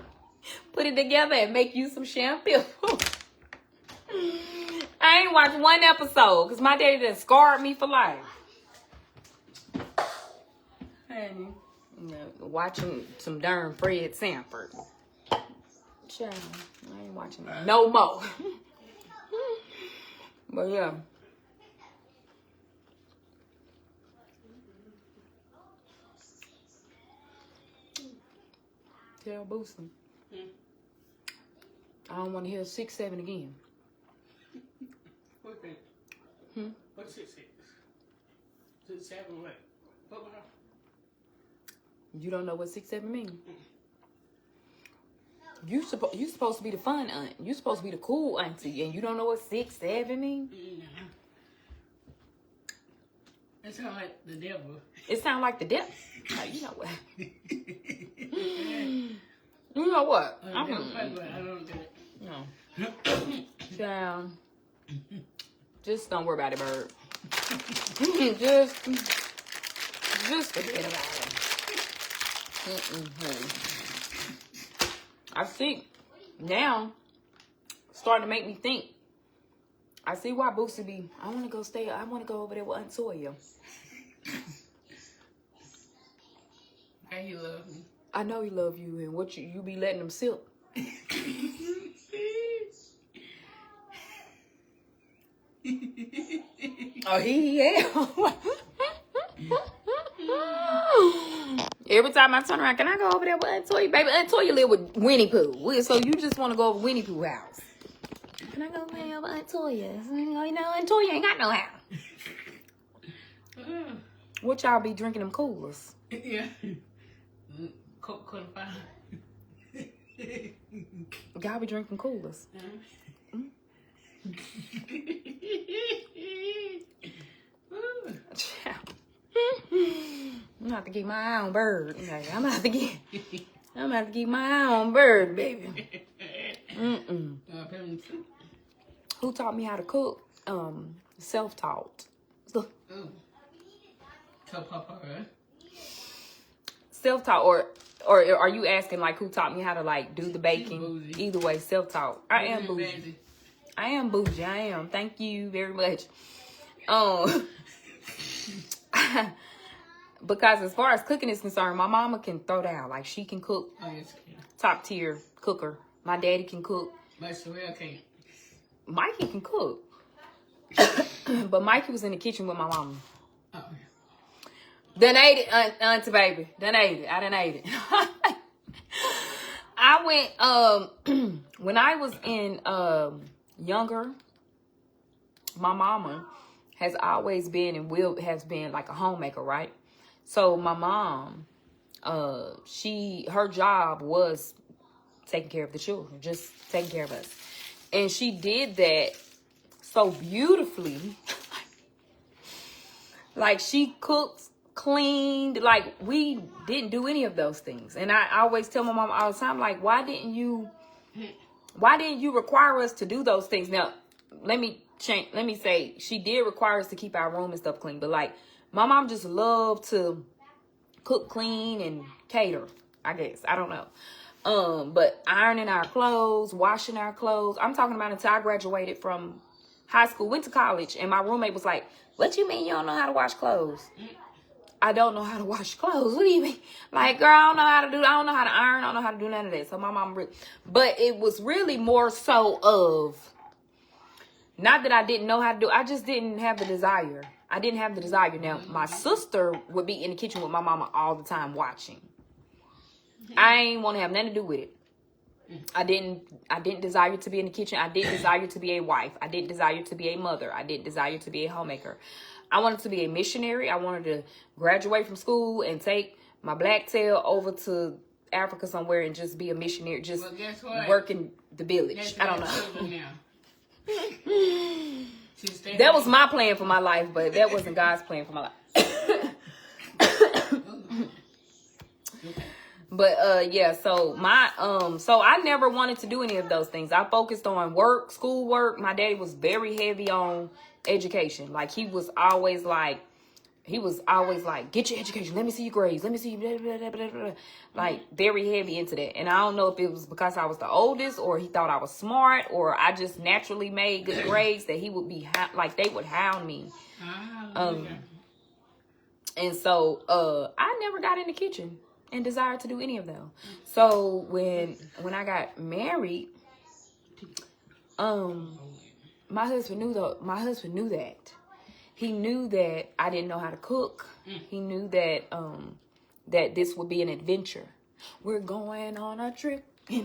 Put it together and make you some shampoo. I ain't watched one episode because my daddy done scarred me for life. Honey. Watching some darn Fred Sanford. Child, I ain't watching that no more. But yeah. Tell Boosie. I don't want to hear 6-7 again. What's that? What's 6-6? 6-7 what? What was that? You don't know what 6-7 mean? You supposed to be the fun aunt. You supposed to be the cool auntie, and you don't know what 6-7 mean? It sounds like the devil. It sounds like the devil. Oh, you know what? You know what? I don't get it. No. Child. Just don't worry about it, bird. Just forget about it. I see now, starting to make me think. I see why Boosie be, I want to go over there with Aunt Toya. And he love me. I know he love you, and what you be letting him sip. Oh, yeah. Every time I turn around, can I go over there with Aunt Toya? Baby, Aunt Toya live with Winnie Pooh. So you just want to go over Winnie Pooh house. Can I go over there with Aunt Toya? You know, Aunt Toya ain't got no house. What y'all be drinking them coolers? Yeah. Coca-Cola 5. Y'all be drinking coolers. I'm gonna have to get my eye on bird. I'm gonna have to get my eye on bird, baby. Who taught me how to cook? Self-taught. Self-taught, or are you asking like who taught me how to like do the baking? Either way, self-taught. I am bougie. I am bougie. I am. Thank you very much. Because as far as cooking is concerned, my mama can throw down. Like, she can cook. Oh, yes, yeah. Top tier cooker. My daddy can cook. But Sherelle can't. Mikey can cook. But Mikey was in the kitchen with my mama. Oh, yeah. Done ate it, auntie baby. Done ate it. I done ate it. I went, when I was in younger, my mama has always been and has been like a homemaker, right? So my mom, her job was taking care of the children, just taking care of us. And she did that so beautifully. Like, she cooked, cleaned, like, we didn't do any of those things. And I always tell my mom all the time, like, why didn't you require us to do those things? Now, let me say, she did require us to keep our room and stuff clean, but like, my mom just loved to cook, clean, and cater, I guess. I don't know. But ironing our clothes, washing our clothes. I'm talking about until I graduated from high school, went to college, and my roommate was like, what you mean you don't know how to wash clothes? I don't know how to wash clothes. What do you mean? Like, girl, I don't know how to do, I don't know how to iron. I don't know how to do none of that. So my mom, but it was really more so of, not that I didn't know how to do, I just didn't have the desire. I didn't have the desire. Now, my sister would be in the kitchen with my mama all the time watching. I ain't want to have nothing to do with it. I didn't desire to be in the kitchen. I didn't desire to be a wife. I didn't desire to be a mother. I didn't desire to be a homemaker. I wanted to be a missionary. I wanted to graduate from school and take my black tail over to Africa somewhere and just be a missionary, just working the village. I don't know. That was my plan for my life, but that wasn't God's plan for my life. But yeah, so so I never wanted to do any of those things. I focused on work, schoolwork. My daddy was very heavy on education. Like, he was always like, get your education. Let me see your grades. Let me see you. Blah, blah, blah, blah, blah. Like, very heavy into that. And I don't know if it was because I was the oldest, or he thought I was smart, or I just naturally made good grades that he would be like, they would hound me. And so I never got in the kitchen and desired to do any of them. So when I got married, my husband knew that. He knew that I didn't know how to cook. He knew that that this would be an adventure. We're going on a trip. He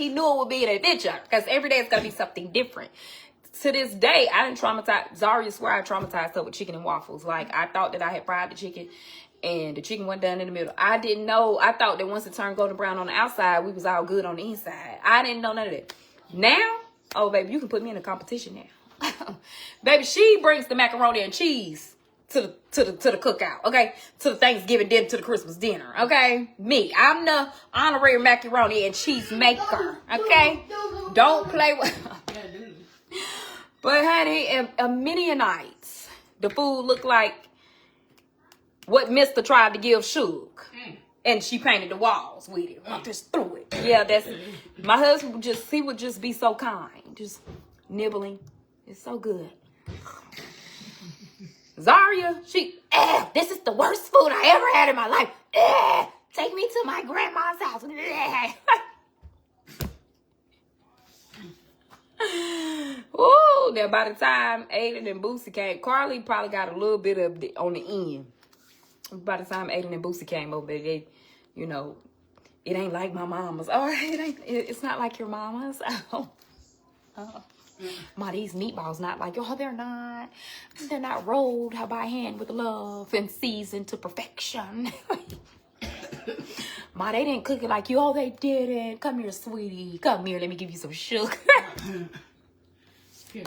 knew it would be an adventure because every day it's gonna be something different. To this day, I didn't traumatize. Zaria swear I traumatized her with chicken and waffles. Like, I thought that I had fried the chicken and the chicken went down in the middle. I didn't know. I thought that once it turned golden brown on the outside, we was all good on the inside. I didn't know none of that. Now, oh, baby, you can put me in a competition now. Baby, she brings the macaroni and cheese to the cookout, okay? To the Thanksgiving dinner, to the Christmas dinner, okay? Me, I'm the honorary macaroni and cheese maker, okay? Don't play with... But honey, a many a nights, the food looked like what Mr. tried to give Suge. And she painted the walls with it. I just threw it. Yeah, that's... My husband would just be so kind. Just nibbling. It's so good. Zaria, this is the worst food I ever had in my life. Take me to my grandma's house. Ooh, now by the time Ayden and Boosie came, Carly probably got a little bit of it on the end. By the time Ayden and Boosie came over, they, you know, it ain't like my mama's. Oh, it's not like your mama's. Ma, these meatballs not like, oh, they're not rolled by hand with love and seasoned to perfection. Ma, they didn't cook it like you. Oh, they didn't. Come here, sweetie. Come here, let me give you some sugar. Ooh,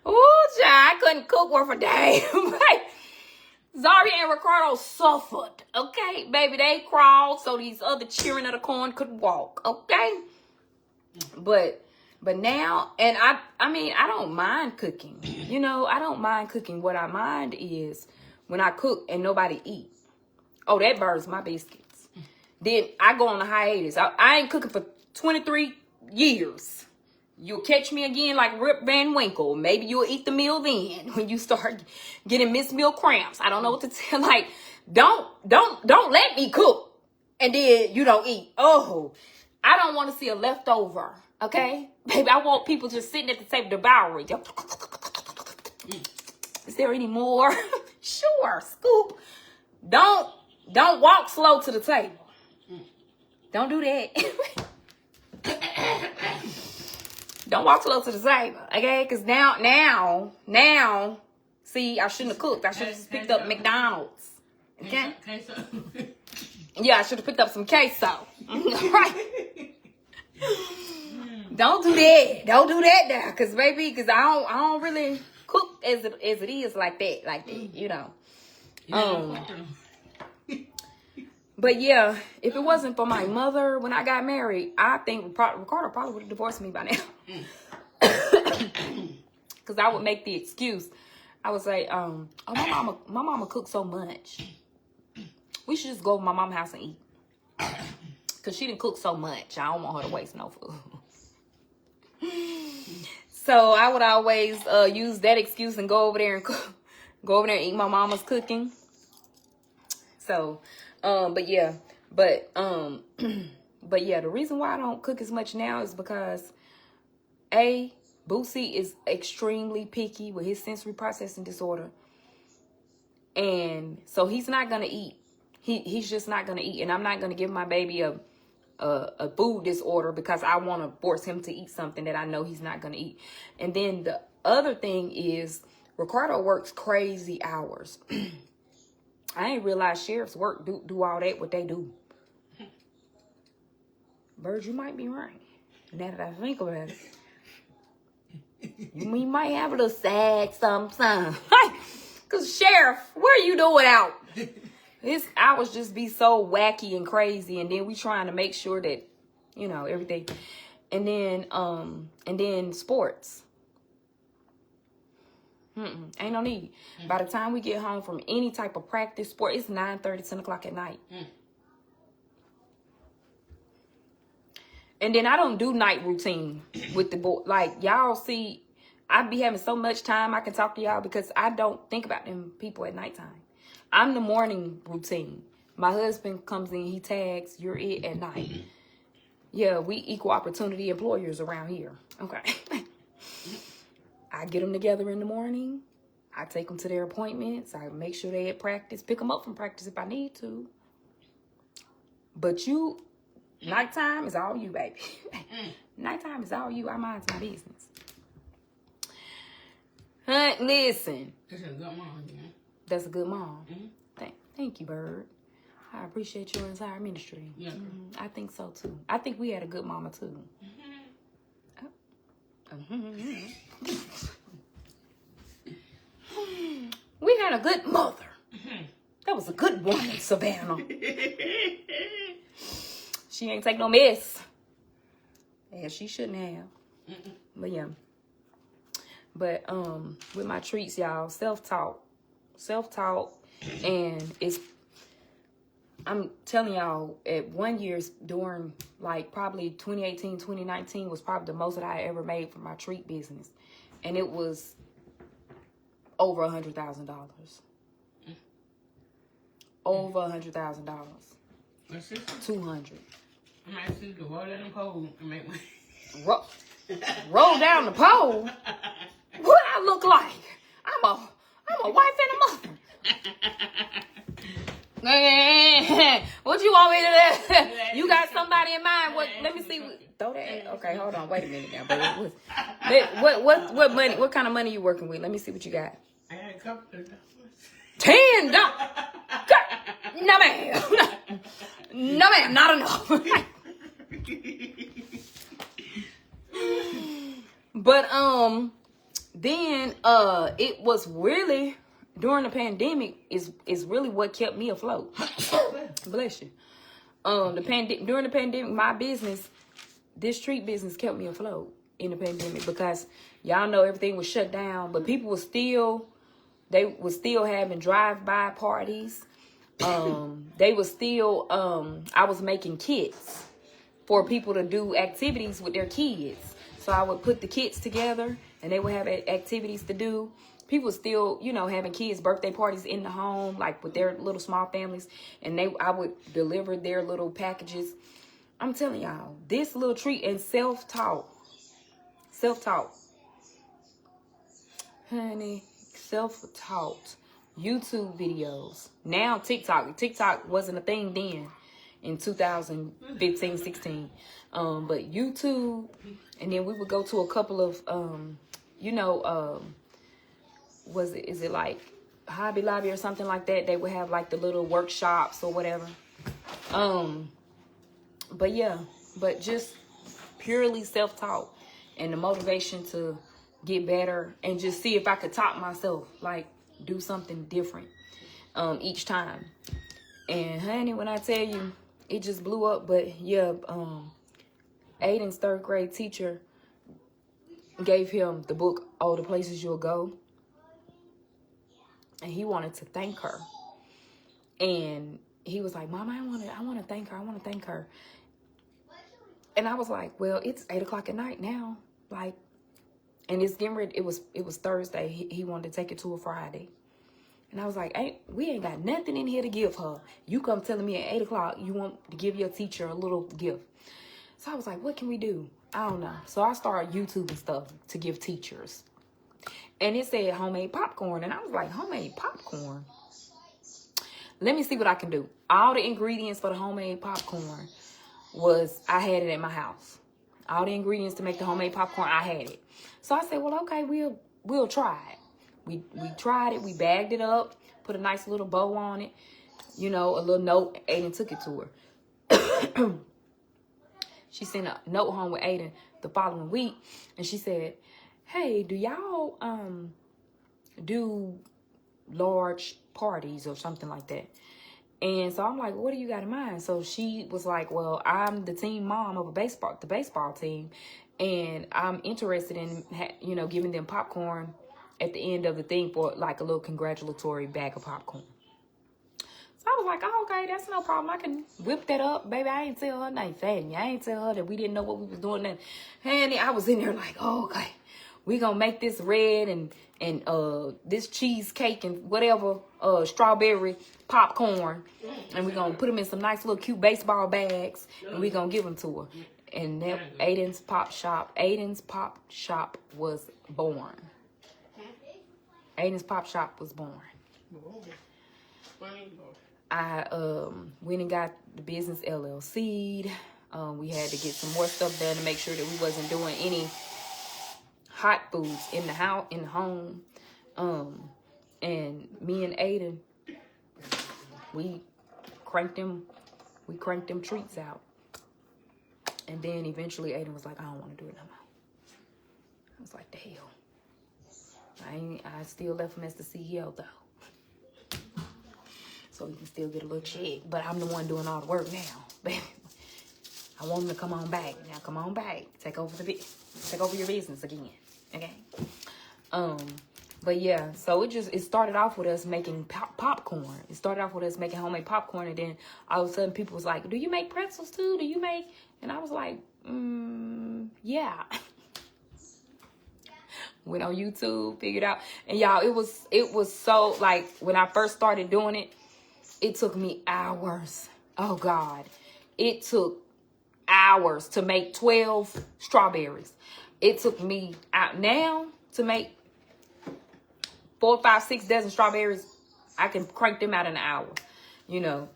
child, I couldn't cook worth a day. Zaria and Ricardo suffered, okay? Baby, they crawled so these other cheering of the corn could walk, okay? But now, and I mean, I don't mind cooking. You know, I don't mind cooking. What I mind is when I cook and nobody eat. Oh, that burns my biscuits. Then I go on a hiatus. I ain't cooking for 23 years. You'll catch me again like Rip Van Winkle. Maybe you'll eat the meal then when you start getting missed meal cramps. I don't know what to tell. Like, don't let me cook and then you don't eat. Oh, I don't want to see a leftover. Okay, baby, I want people just sitting at the table devouring. Is there any more? Sure, scoop. Don't walk slow to the table. Don't do that. Don't walk slow to the table, okay? Because now, see, I shouldn't have cooked. I should have just picked up McDonald's, okay? Queso. Yeah, I should have picked up some queso. Right? Don't do that. Don't do that now, because I don't really cook as it is like that, you know. But yeah, if it wasn't for my mother when I got married, I think Ricardo probably would have divorced me by now. Because I would make the excuse. I would say, oh, my mama cooks so much. We should just go to my mama's house and eat. Because she didn't cook so much. I don't want her to waste no food. So I would always use that excuse and go over there and cook. Go over there and eat my mama's cooking. So, but yeah, the reason why I don't cook as much now is because Boosie is extremely picky with his sensory processing disorder. And so he's not going to eat. He's just not going to eat. And I'm not going to give my baby a food disorder because I want to force him to eat something that I know he's not going to eat. And then the other thing is Ricardo works crazy hours. I ain't realized sheriffs work do all that what they do. Bird, you might be right. Now that I think about it. We might have a little sad sometimes. Because sheriff, what are you doing out? His hours just be so wacky and crazy. And then we trying to make sure that, you know, everything. And then sports. Ain't no need. By the time we get home from any type of practice, sport, it's 9:30, 10 o'clock at night. And then I don't do night routine with the boy. Like, y'all see, I be having so much time I can talk to y'all because I don't think about them people at nighttime. I'm the morning routine. My husband comes in, he tags, you're it at night. Yeah, we equal opportunity employers around here. Okay. I get them together in the morning. I take them to their appointments. I make sure they at practice. Pick them up from practice if I need to. But you, nighttime is all you, baby. Nighttime is all you. I mind my business. Listen. That's a good mom, yeah. That's a good mom. Thank you, Bird. I appreciate your entire ministry. Yeah. I think so, too. I think we had a good mama, too. We had a good mother. That was a good woman, Savannah. She ain't take no mess. Yeah, she shouldn't have. But yeah. But with my treats, y'all, self-taught, and I'm telling y'all, at 1 year during like probably 2018, 2019 was probably the most that I ever made from my treat business. And it was over $100,000. Over $100,000. 200. I might see the roll down the pole and make my roll down the pole? What I look like? I'm a wife and a mother. What you want me to do? You got somebody in mind? What? Let me see. Throw that. Okay, hold on. Wait a minute now. What money? What kind of money you working with? Let me see what you got. I got a couple of $10. No, ma'am. No, ma'am. Not enough. But then it was really during the pandemic is really what kept me afloat. Bless you. During the pandemic, my business, this treat business, kept me afloat in the pandemic because y'all know everything was shut down, but people were still having drive-by parties. They were still I was making kits for people to do activities with their kids. So I would put the kids together and they would have activities to do. People still, you know, having kids' birthday parties in the home, like with their little small families. And I would deliver their little packages. I'm telling y'all, this little treat and self-taught. Honey, self-taught. YouTube videos. Now TikTok. TikTok wasn't a thing then in 2015, 16. But YouTube, and then we would go to a couple of, is it like Hobby Lobby or something like that? They would have like the little workshops or whatever. But yeah, but just purely self-taught and the motivation to get better and just see if I could top myself, like do something different each time. And honey, when I tell you, it just blew up. But yeah, Ayden's 3rd grade teacher gave him the book, All the Places You'll Go. And he wanted to thank her. And he was like, Mama, I want to thank her. I want to thank her. And I was like, well, it's 8 o'clock at night now. Like, and it's getting ready. It was Thursday. He wanted to take it to a Friday. And I was like, we ain't got nothing in here to give her. You come telling me at 8 o'clock you want to give your teacher a little gift. So I was like, what can we do? I don't know. So I started YouTubing stuff to give teachers. And it said homemade popcorn. And I was like, homemade popcorn? Let me see what I can do. All the ingredients for the homemade popcorn I had it at my house. All the ingredients to make the homemade popcorn, I had it. So I said, well, okay, we'll try it. We tried it. We bagged it up, put a nice little bow on it, you know, a little note. Ayden took it to her. She sent a note home with Ayden the following week, and she said, hey, do y'all do large parties or something like that? And so I'm like, what do you got in mind? So she was like, well, I'm the team mom of the baseball team, and I'm interested in, giving them popcorn at the end of the thing for like a little congratulatory bag of popcorn. So I was like, oh, okay, that's no problem. I can whip that up. Baby, I ain't tell her nothing. I ain't tell her that we didn't know what we was doing then. Honey, I was in there like, oh, okay, we gonna make this red and this cheesecake and whatever, strawberry popcorn, and we're gonna put them in some nice little cute baseball bags, and we're gonna give them to her. And that Ayden's Pop Shop was born. Ayden's Pop Shop was born. I went and got the business LLC'd. We had to get some more stuff done to make sure that we wasn't doing any hot foods in the house, in the home. And me and Ayden, we cranked them treats out. And then eventually Ayden was like, I don't want to do it no more. I was like, the hell. I still left him as the CEO though. So he can still get a little check. But I'm the one doing all the work now. Baby, I want him to come on back. Now come on back. Take over your business again. Okay. But yeah, so it started off with us making popcorn. It started off with us making homemade popcorn, and then all of a sudden people was like, do you make pretzels too? Do you make? And I was like, yeah. Went on YouTube, figured out. And y'all, it was so, like, when I first started doing it, it took me hours. Oh God. It took hours to make 12 strawberries. It took me out now to make 4, 5, 6 dozen strawberries. I can crank them out in an hour. You know,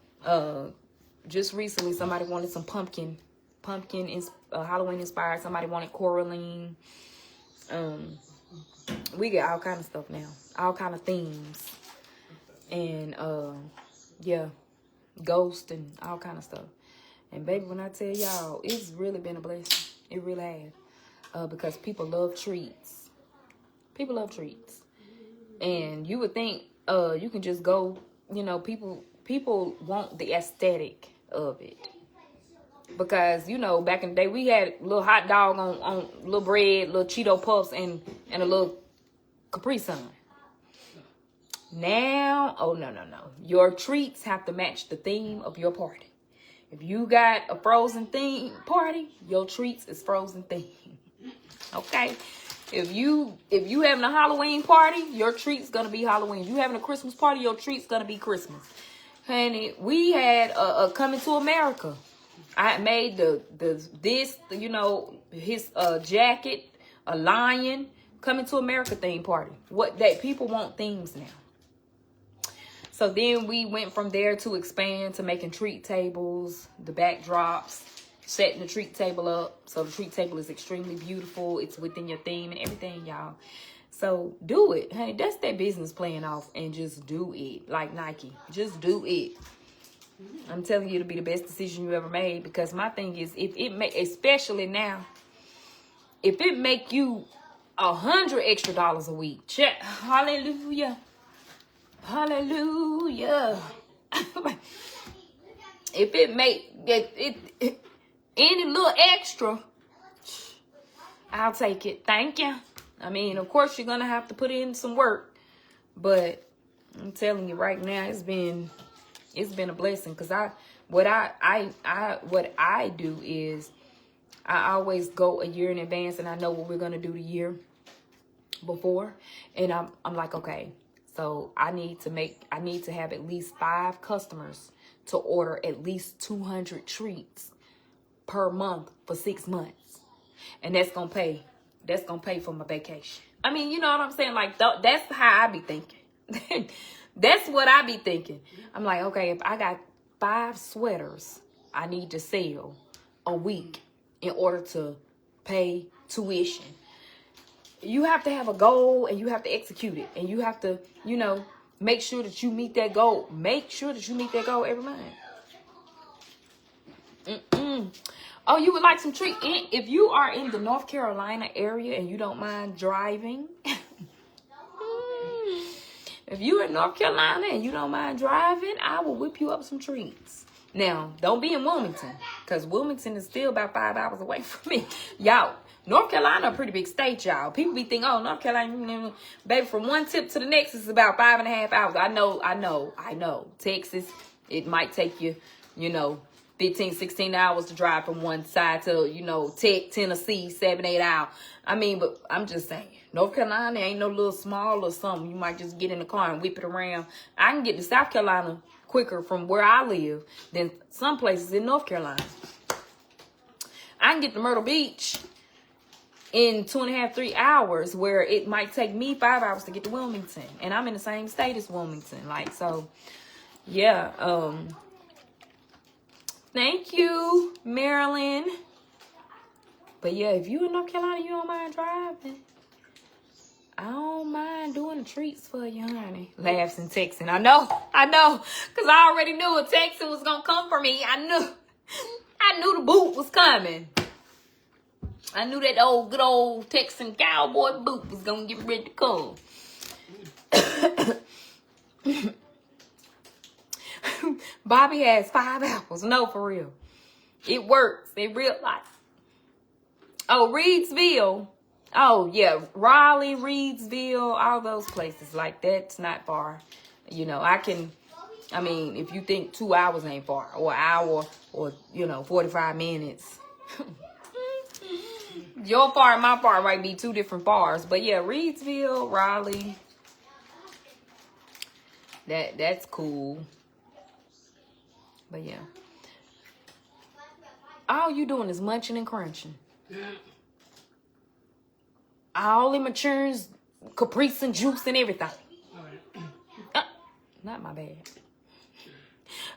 just recently somebody wanted some pumpkin Halloween inspired. Somebody wanted coraline. We get all kind of stuff now, all kind of themes, and yeah, ghost and all kind of stuff. And baby, when I tell y'all, it's really been a blessing. It really has, because people love treats. People love treats, and you would think you can just go. You know, people want the aesthetic of it. Because, you know, back in the day, we had a little hot dog on little bread, little Cheeto Puffs, and a little Capri Sun. Now, oh, no. Your treats have to match the theme of your party. If you got a frozen theme party, your treats is frozen theme. Okay? If you having a Halloween party, your treat's gonna be Halloween. If you having a Christmas party, your treat's gonna be Christmas. Honey, we had a Coming to America. I made his jacket, a lion, Coming to America theme party. What that people want themes now. So then we went from there to expand to making treat tables, the backdrops, setting the treat table up. So the treat table is extremely beautiful. It's within your theme and everything, y'all. So do it, honey. That's that business playing off, and just do it like Nike. Just do it. I'm telling you, it'll be the best decision you ever made, because my thing is, especially now, if it make you $100 extra a week, check. Hallelujah. Hallelujah. If it make it any little extra, I'll take it. Thank you. I mean, of course, you're gonna have to put in some work, but I'm telling you right now, it's been a blessing. Because what I do is I always go a year in advance, and I know what we're gonna do the year before, and I'm like, okay, so I need to have at least 5 customers to order at least 200 treats per month for 6 months, and that's gonna pay for my vacation. I mean, you know what I'm saying? Like, that's how I be thinking. That's what I be thinking. I'm like, okay, if I got 5 sweaters I need to sell a week in order to pay tuition, you have to have a goal, and you have to execute it, and you have to, make sure that you meet that goal. Make sure that you meet that goal every month. Oh, you would like some treat? If you are in the North Carolina area and you don't mind driving, if you're in North Carolina and you don't mind driving, I will whip you up some treats. Now, don't be in Wilmington, because Wilmington is still about 5 hours away from me. Y'all, North Carolina a pretty big state, y'all. People be thinking, oh, North Carolina, baby, from one tip to the next is about 5.5 hours. I know. Texas, it might take you, 15, 16 hours to drive from one side to, Tennessee, 7, 8 hours. I mean, but I'm just saying, North Carolina ain't no little small or something. You might just get in the car and whip it around. I can get to South Carolina quicker from where I live than some places in North Carolina. I can get to Myrtle Beach in 2.5, 3 hours, where it might take me 5 hours to get to Wilmington. And I'm in the same state as Wilmington. Like, so, yeah. Thank you, Marilyn. But yeah, if you in North Carolina, you don't mind driving, I don't mind doing the treats for you, honey. Laughs and texting. I know. Because I already knew a texting was going to come for me. I knew the boot was coming. I knew that good old Texan cowboy boot was going to get ready to come. Bobby has 5 hours. No, for real. It works in real life. Oh, Reedsville. Oh, yeah. Raleigh, Reedsville, all those places. Like, that's not far. If you think 2 hours ain't far, or an hour, or, 45 minutes. Your far and my far might be 2 different bars. But, yeah, Reedsville, Raleigh. That's cool. But, yeah. All you doing is munching and crunching. All them matures, caprice and juice and everything. Not my bad.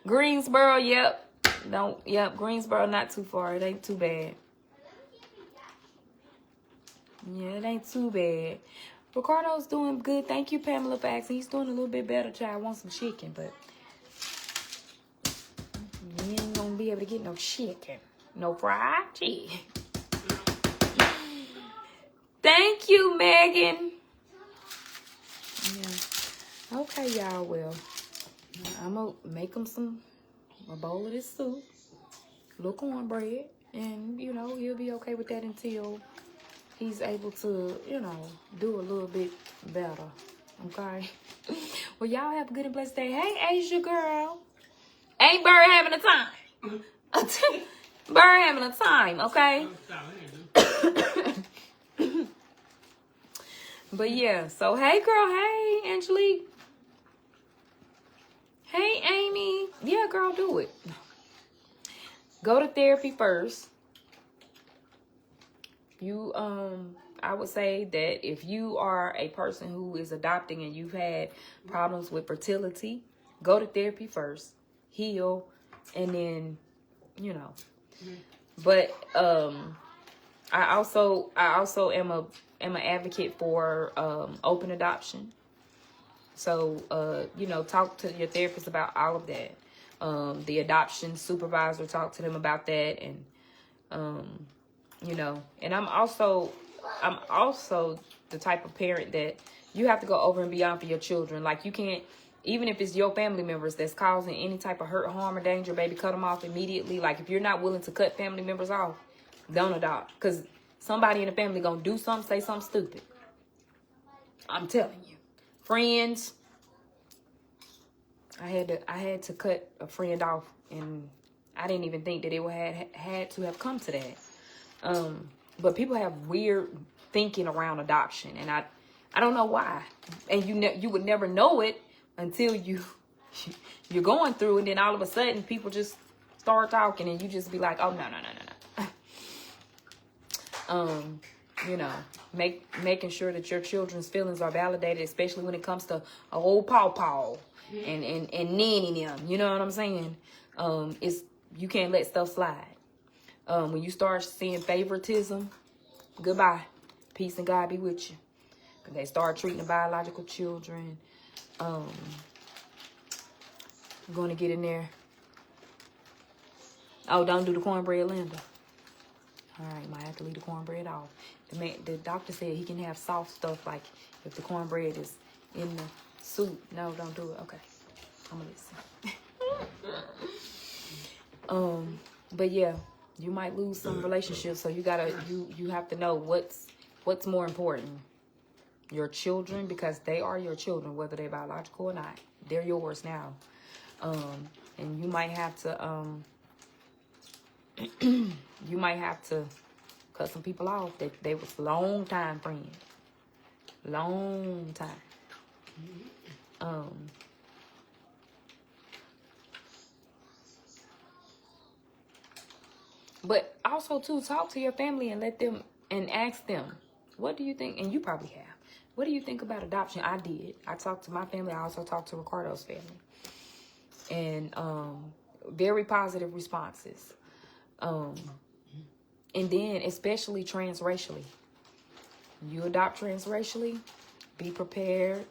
Greensboro, yep. Greensboro not too far. It ain't too bad. Yeah, it ain't too bad. Ricardo's doing good. Thank you, Pamela, for asking. He's doing a little bit better, child. I want some chicken, but you ain't gonna be able to get no chicken. No fried chicken. Thank you, Megan. Yeah. Okay, y'all. Well, I'm going to make them a bowl of this soup, little cornbread, and, he'll be okay with that until he's able to, do a little bit better. Okay? Well, y'all have a good and blessed day. Hey, Asia girl. Ain't Bird having a time? Bird having a time, okay? But yeah, so hey girl, hey Angelique. Hey Amy. Yeah, girl, do it. Go to therapy first. You I would say that if you are a person who is adopting and you've had problems with fertility, go to therapy first, heal, and then, you know. But I also am an advocate for open adoption. So you know, talk to your therapist about all of that. The adoption supervisor, talk to them about that, and you know, and I'm also the type of parent that you have to go over and beyond for your children. Like, you can't, even if it's your family members that's causing any type of hurt, harm, or danger, baby, cut them off immediately. Like, if you're not willing to cut family members off, don't adopt, because somebody in the family gonna do something, say something stupid. I'm telling you. Friends, I had to cut a friend off, and I didn't even think that it would had to have come to that. But people have weird thinking around adoption, and I don't know why. And you would never know it until you're going through, and then all of a sudden people just start talking, and you just be like, oh no. You know, making sure that your children's feelings are validated, especially when it comes to a old pawpaw and nanny them. You know what I'm saying? You can't let stuff slide. When you start seeing favoritism, goodbye. Peace and God be with you. Because they start treating the biological children. I'm going to get in there. Oh, don't do the cornbread, Linda. All right, might have to leave the cornbread off. The doctor said he can have soft stuff, like if the cornbread is in the soup. No, don't do it. Okay, I'm gonna listen. But yeah, you might lose some relationships, so you have to know what's more important. Your children, because they are your children, whether they're biological or not. They're yours now. And you might have to cut some people off that they was long time friends. Long time. But also too, talk to your family and let them and ask them, what do you think? And you probably have. What do you think about adoption? I did. I talked to my family. I also talked to Ricardo's family. And very positive responses. And then especially transracially. You adopt transracially, be prepared.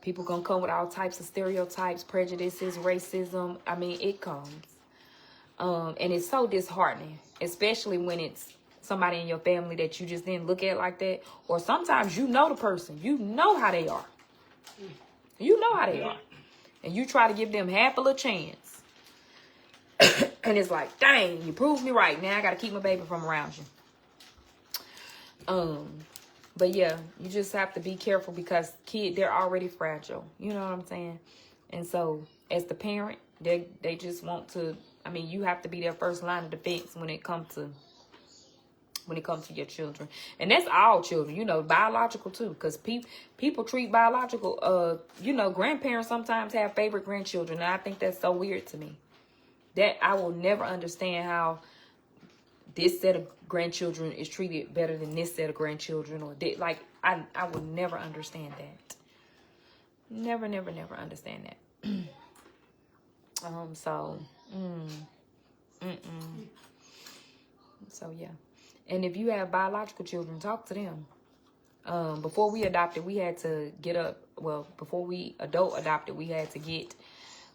People gonna come with all types of stereotypes, prejudices, racism. I mean, it comes. And it's so disheartening, especially when it's somebody in your family that you just didn't look at like that. Or sometimes you know the person. You know how they are. You know how they are. And you try to give them half a little chance. And it's like, dang, you proved me right. Now I got to keep my baby from around you. But yeah, you just have to be careful because they're already fragile. You know what I'm saying? And so as the parent, they just want to, I mean, you have to be their first line of defense when it comes to your children. And that's all children, you know, biological too, because people treat biological, you know, grandparents sometimes have favorite grandchildren, and I think that's so weird to me. That I will never understand how this set of grandchildren is treated better than this set of grandchildren, or I will never understand that. Never understand that. So yeah. And if you have biological children, talk to them. Before we adopted, we had to before we adult adopted, we had to get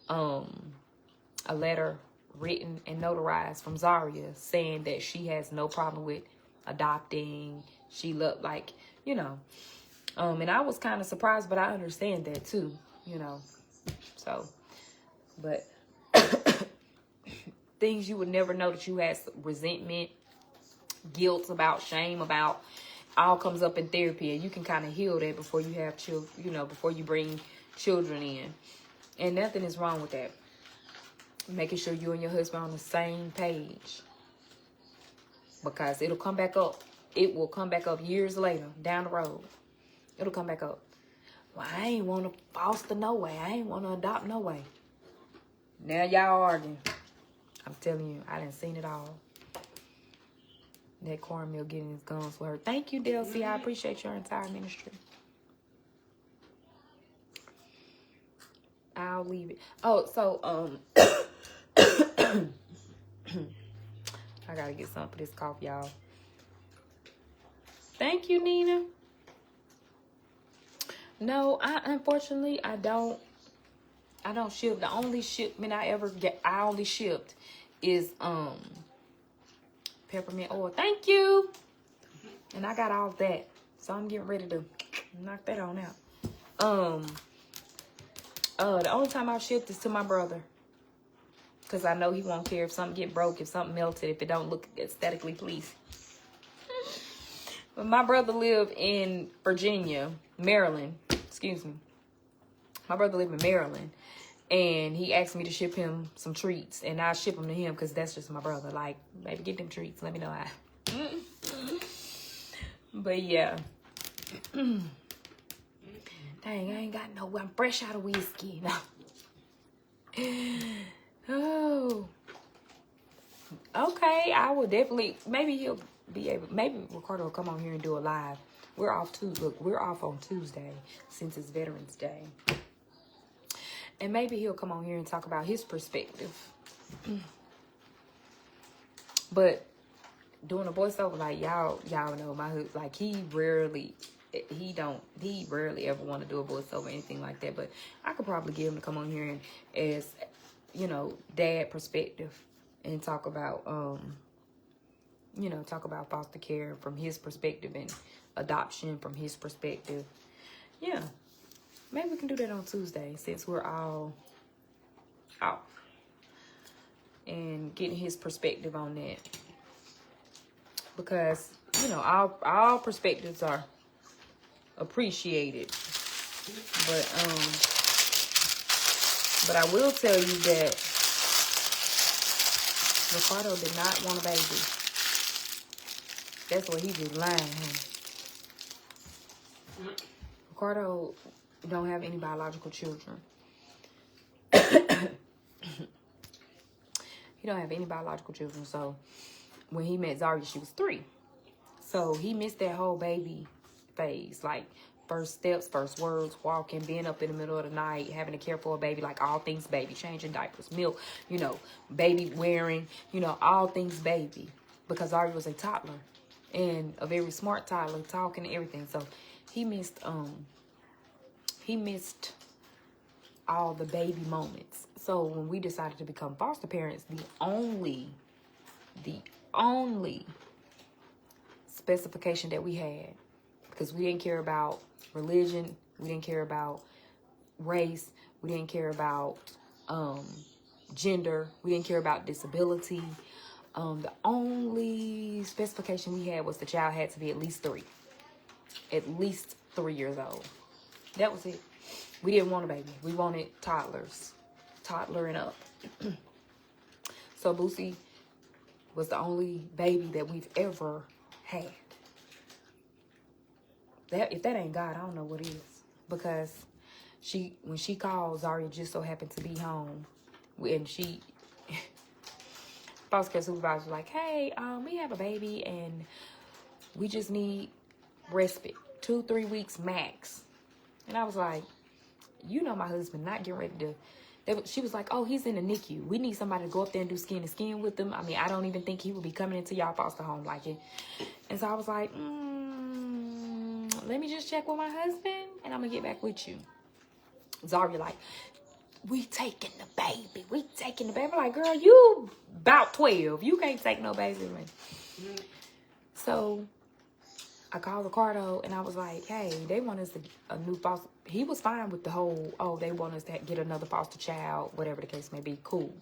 a letter written and notarized from Zaria saying that she has no problem with adopting. She looked like, you know. And I was kind of surprised, but I understand that too, you know. So, but things you would never know that you had resentment, guilt about, shame about, all comes up in therapy, and you can kind of heal that before you have children, you know, before you bring children in. And nothing is wrong with that. Making sure you and your husband are on the same page, because it'll come back up it will come back up years later, down the road. It'll come back up. Well, I ain't want to foster no way. I ain't want to adopt no way. Now y'all arguing. I'm telling you, I done seen it all. That cornmeal getting his guns for her. Thank you, DLC. I appreciate your entire ministry. I'll leave it. Oh, so, I gotta get some for this cough, y'all. Thank you, Nina. No, unfortunately, I don't ship. The only shipment I only shipped is peppermint oil. Thank you. And I got all that. So I'm getting ready to knock that on out. The only time I've shipped is to my brother. Because I know he won't care if something get broke, if something melted, if it don't look aesthetically pleasing. But my brother lived in Maryland. Excuse me. My brother lived in Maryland. And he asked me to ship him some treats. And I ship them to him because that's just my brother. Like, baby, get them treats. Let me know how. But yeah. Dang, I ain't got no... I'm fresh out of whiskey. Oh. Okay, I will definitely... Maybe he'll be able... Maybe Ricardo will come on here and do a live. We're off on Tuesday since it's Veterans Day. And maybe he'll come on here and talk about his perspective. But doing a voiceover, like y'all know my husband, like he rarely ever want to do a voiceover or anything like that. But I could probably get him to come on here and as, dad perspective and talk about foster care from his perspective and adoption from his perspective. Yeah. Maybe we can do that on Tuesday since we're all out and getting his perspective on that. Because, all perspectives are appreciated. But I will tell you that Ricardo did not want a baby. That's what he just lying. Ricardo don't have any biological children. He don't have any biological children. So when he met Zaria, she was 3. So he missed that whole baby phase. Like first steps, first words, walking, being up in the middle of the night, having to care for a baby, like all things baby, changing diapers, milk, baby wearing, all things baby. Because Zaria was a toddler and a very smart toddler, talking and everything. So he missed all the baby moments. So when we decided to become foster parents, the only specification that we had, because we didn't care about religion, we didn't care about race, we didn't care about gender, we didn't care about disability. The only specification we had was the child had to be at least 3 years old. That was it. We didn't want a baby. We wanted toddlers. Toddler and up. So Boosie was the only baby that we've ever had. If that ain't God, I don't know what is. Because when she called, Zaria just so happened to be home. And foster care supervisor was like, hey, we have a baby and we just need respite. 2-3 weeks max. And I was like, my husband not getting ready to... She was like, oh, he's in the NICU. We need somebody to go up there and do skin to skin with him. I mean, I don't even think he would be coming into y'all foster home like it. And so I was like, let me just check with my husband and I'm going to get back with you. Zaria like, we taking the baby. I'm like, girl, you about 12. You can't take no baby. So I called Ricardo and I was like, hey, they want us to get a new foster. He was fine with the whole, they want us to get another foster child, whatever the case may be, cool.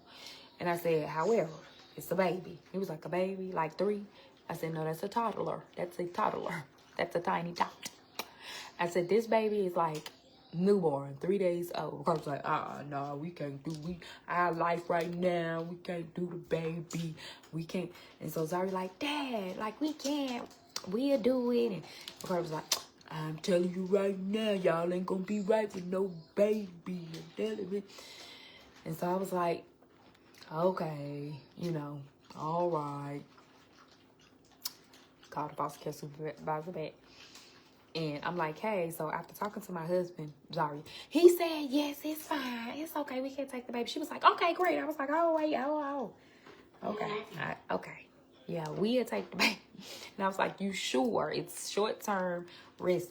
And I said, however, it's a baby. He was like, a baby, like 3? I said, no, that's a toddler. That's a tiny toddler. I said, this baby is like newborn, 3 days old. Ricardo's like, no, we can't do, our life right now, we can't do the baby. We can't. And so Zaria like, Dad, like we can't we'll do it. And Ricardo was like, I'm telling you right now, y'all ain't gonna be right with no baby. And so I was like, okay, you know, all right. Called the foster care supervisor back. And I'm like, hey, so after talking to my husband, Zari, he said, yes, it's fine. It's okay. We can take the baby. She was like, okay, great. I was like, oh, wait, oh. Okay. Okay. Yeah, we'll take the baby. And I was like, you sure? It's short-term risk.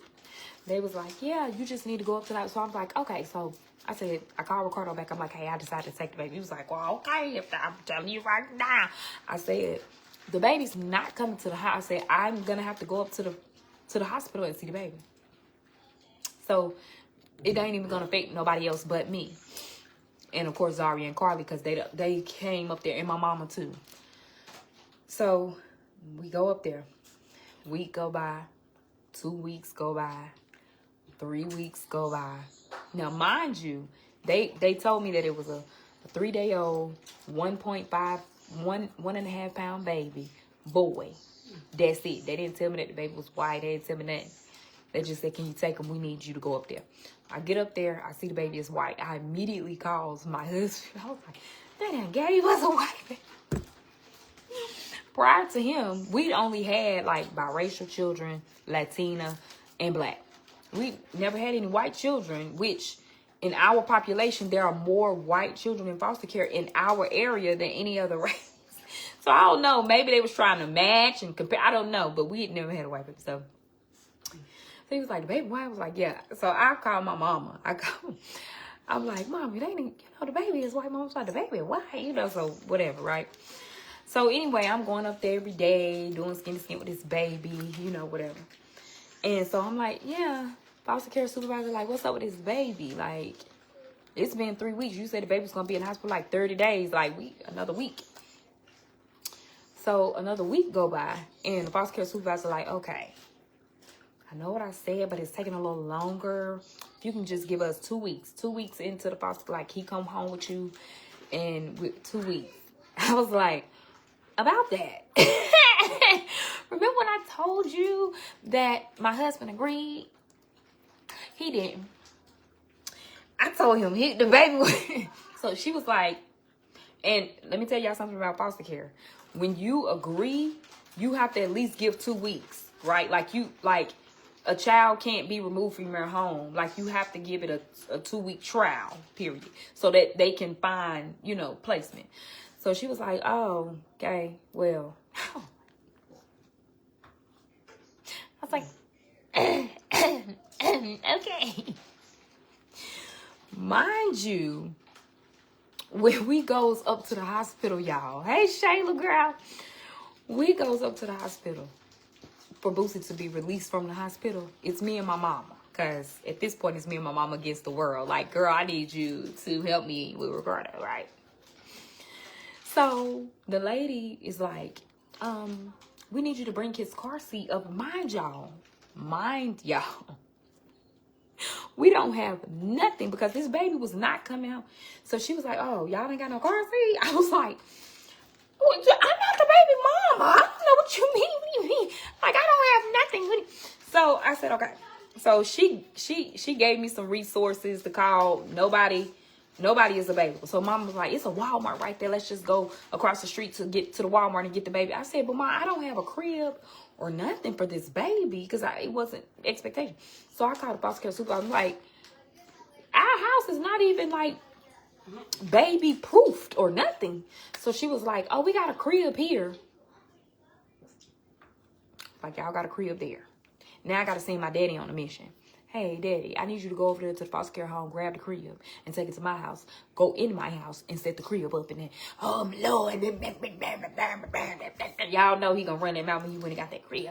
They was like, yeah, you just need to go up to that. So I was like, okay. So I said, I called Ricardo back. I'm like, hey, I decided to take the baby. He was like, well, okay, if I'm telling you right now. I said, the baby's not coming to the house. I said, I'm going to have to go up to the hospital and see the baby. So it ain't even going to affect nobody else but me. And, of course, Zari and Carly, because they came up there, and my mama, too. So we go up there. Week go by. 2 weeks go by. 3 weeks go by. Now, mind you, they told me that it was a 3-day-old, 1.5 pound baby, boy. That's it. They didn't tell me that the baby was white. They didn't tell me nothing. They just said, can you take him? We need you to go up there. I get up there. I see the baby is white. I immediately calls my husband. I was like, they done gave us a white baby. Prior to him, we only had like biracial children, Latina, and black. We never had any white children, which in our population, there are more white children in foster care in our area than any other race. So I don't know. Maybe they was trying to match and compare. I don't know. But we had never had a white baby. So he was like, the baby white? I was like, yeah. So I called my mama. I'm like, Mom, it ain't, you know, the baby is white. Mom's like, the baby is white. You know, so whatever, right? So anyway, I'm going up there every day, doing skin to skin with this baby, you know, whatever. And so I'm like, yeah, foster care supervisor, like, what's up with this baby? Like, it's been 3 weeks. You said the baby's going to be in the hospital like 30 days, like another week. So another week go by, and the foster care supervisor like, okay, I know what I said, but it's taking a little longer. If you can just give us 2 weeks. 2 weeks into the foster, like, he come home with you, and with 2 weeks. I was like, about that. Remember when I told you that my husband agreed? He didn't. I told him the baby. So she was like, and let me tell y'all something about foster care. When you agree, you have to at least give 2 weeks, right? Like a child can't be removed from your home. Like, you have to give it a 2-week trial period so that they can find, you know, placement. So she was like, oh, okay, well. I was like, okay. Mind you, when we goes up to the hospital, y'all. Hey, Shayla, girl. We goes up to the hospital for Boosie to be released from the hospital. It's me and my mama. Because at this point, it's me and my mama against the world. Like, girl, I need you to help me with Ricardo, right? So the lady is like, we need you to bring his car seat up. Mind y'all, we don't have nothing because this baby was not coming out. So she was like, oh, y'all ain't got no car seat? I was like, well, I'm not the baby mama. I don't know what you mean. What do you mean? Like, I don't have nothing. So I said, okay. So she gave me some resources to call. Nobody is available. So mom was like, it's a Walmart right there. Let's just go across the street to get to the Walmart and get the baby. I said, but Mom, I don't have a crib or nothing for this baby because it wasn't expectation. So I called the foster care supervisor. I was like, our house is not even like baby proofed or nothing. So she was like, oh, we got a crib here. Like, y'all got a crib there. Now I got to send my daddy on a mission. Hey, Daddy, I need you to go over there to the foster care home, grab the crib, and take it to my house. Go in my house and set the crib up. And then, oh, Lord. Y'all know he going to run that mouth when he went and got that crib.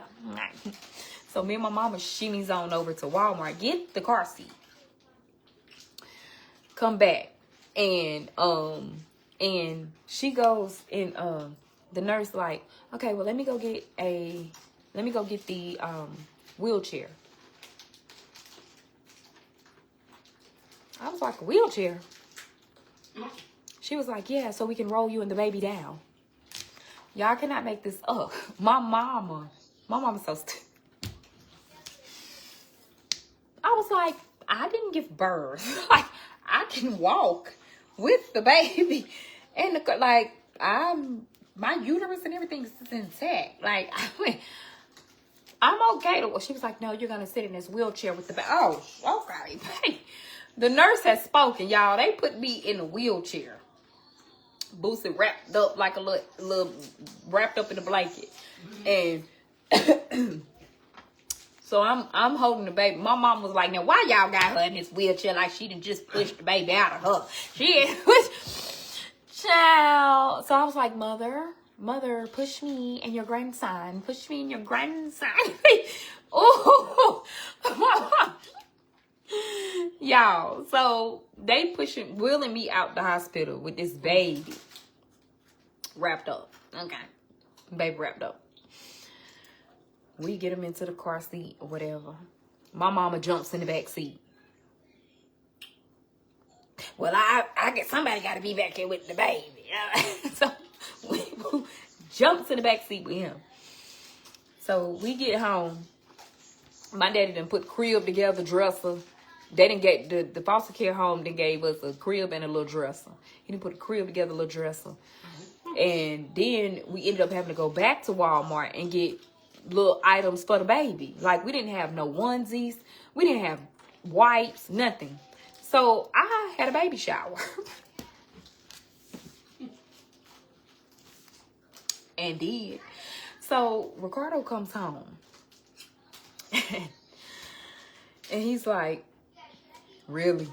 So me and my mama shimmies on over to Walmart. Get the car seat. Come back. And she goes and the nurse like, okay, well, let me go get the wheelchair. I was like, a wheelchair? She was like, yeah, so we can roll you and the baby down. Y'all cannot make this up. My mama My mom was so stupid. I was like, I didn't give birth. Like, I can walk with the baby. And, my uterus and everything is intact. Like, I'm okay. She was like, no, you're going to sit in this wheelchair with the baby. Oh, okay. The nurse has spoken, y'all. They put me in a wheelchair. Boosie wrapped up like a little wrapped up in a blanket. And so I'm holding the baby. My mom was like, now why y'all got her in this wheelchair like she didn't just push the baby out of her? She was child. So I was like, mother, push me and your grandson. Push me and your grandson. Oh, y'all. So they wheeling me out the hospital with this baby wrapped up. Okay. Baby wrapped up. We get him into the car seat or whatever. My mama jumps in the back seat. Well, I guess somebody got to be back here with the baby. So we jumps in the back seat with him. So we get home. My daddy done put crib together, dresser. They didn't get the foster care home. They gave us a crib and a little dresser. He didn't put a crib together, a little dresser. And then we ended up having to go back to Walmart and get little items for the baby. Like, we didn't have no onesies. We didn't have wipes, nothing. So I had a baby shower. And did. So Ricardo comes home. And he's like, really?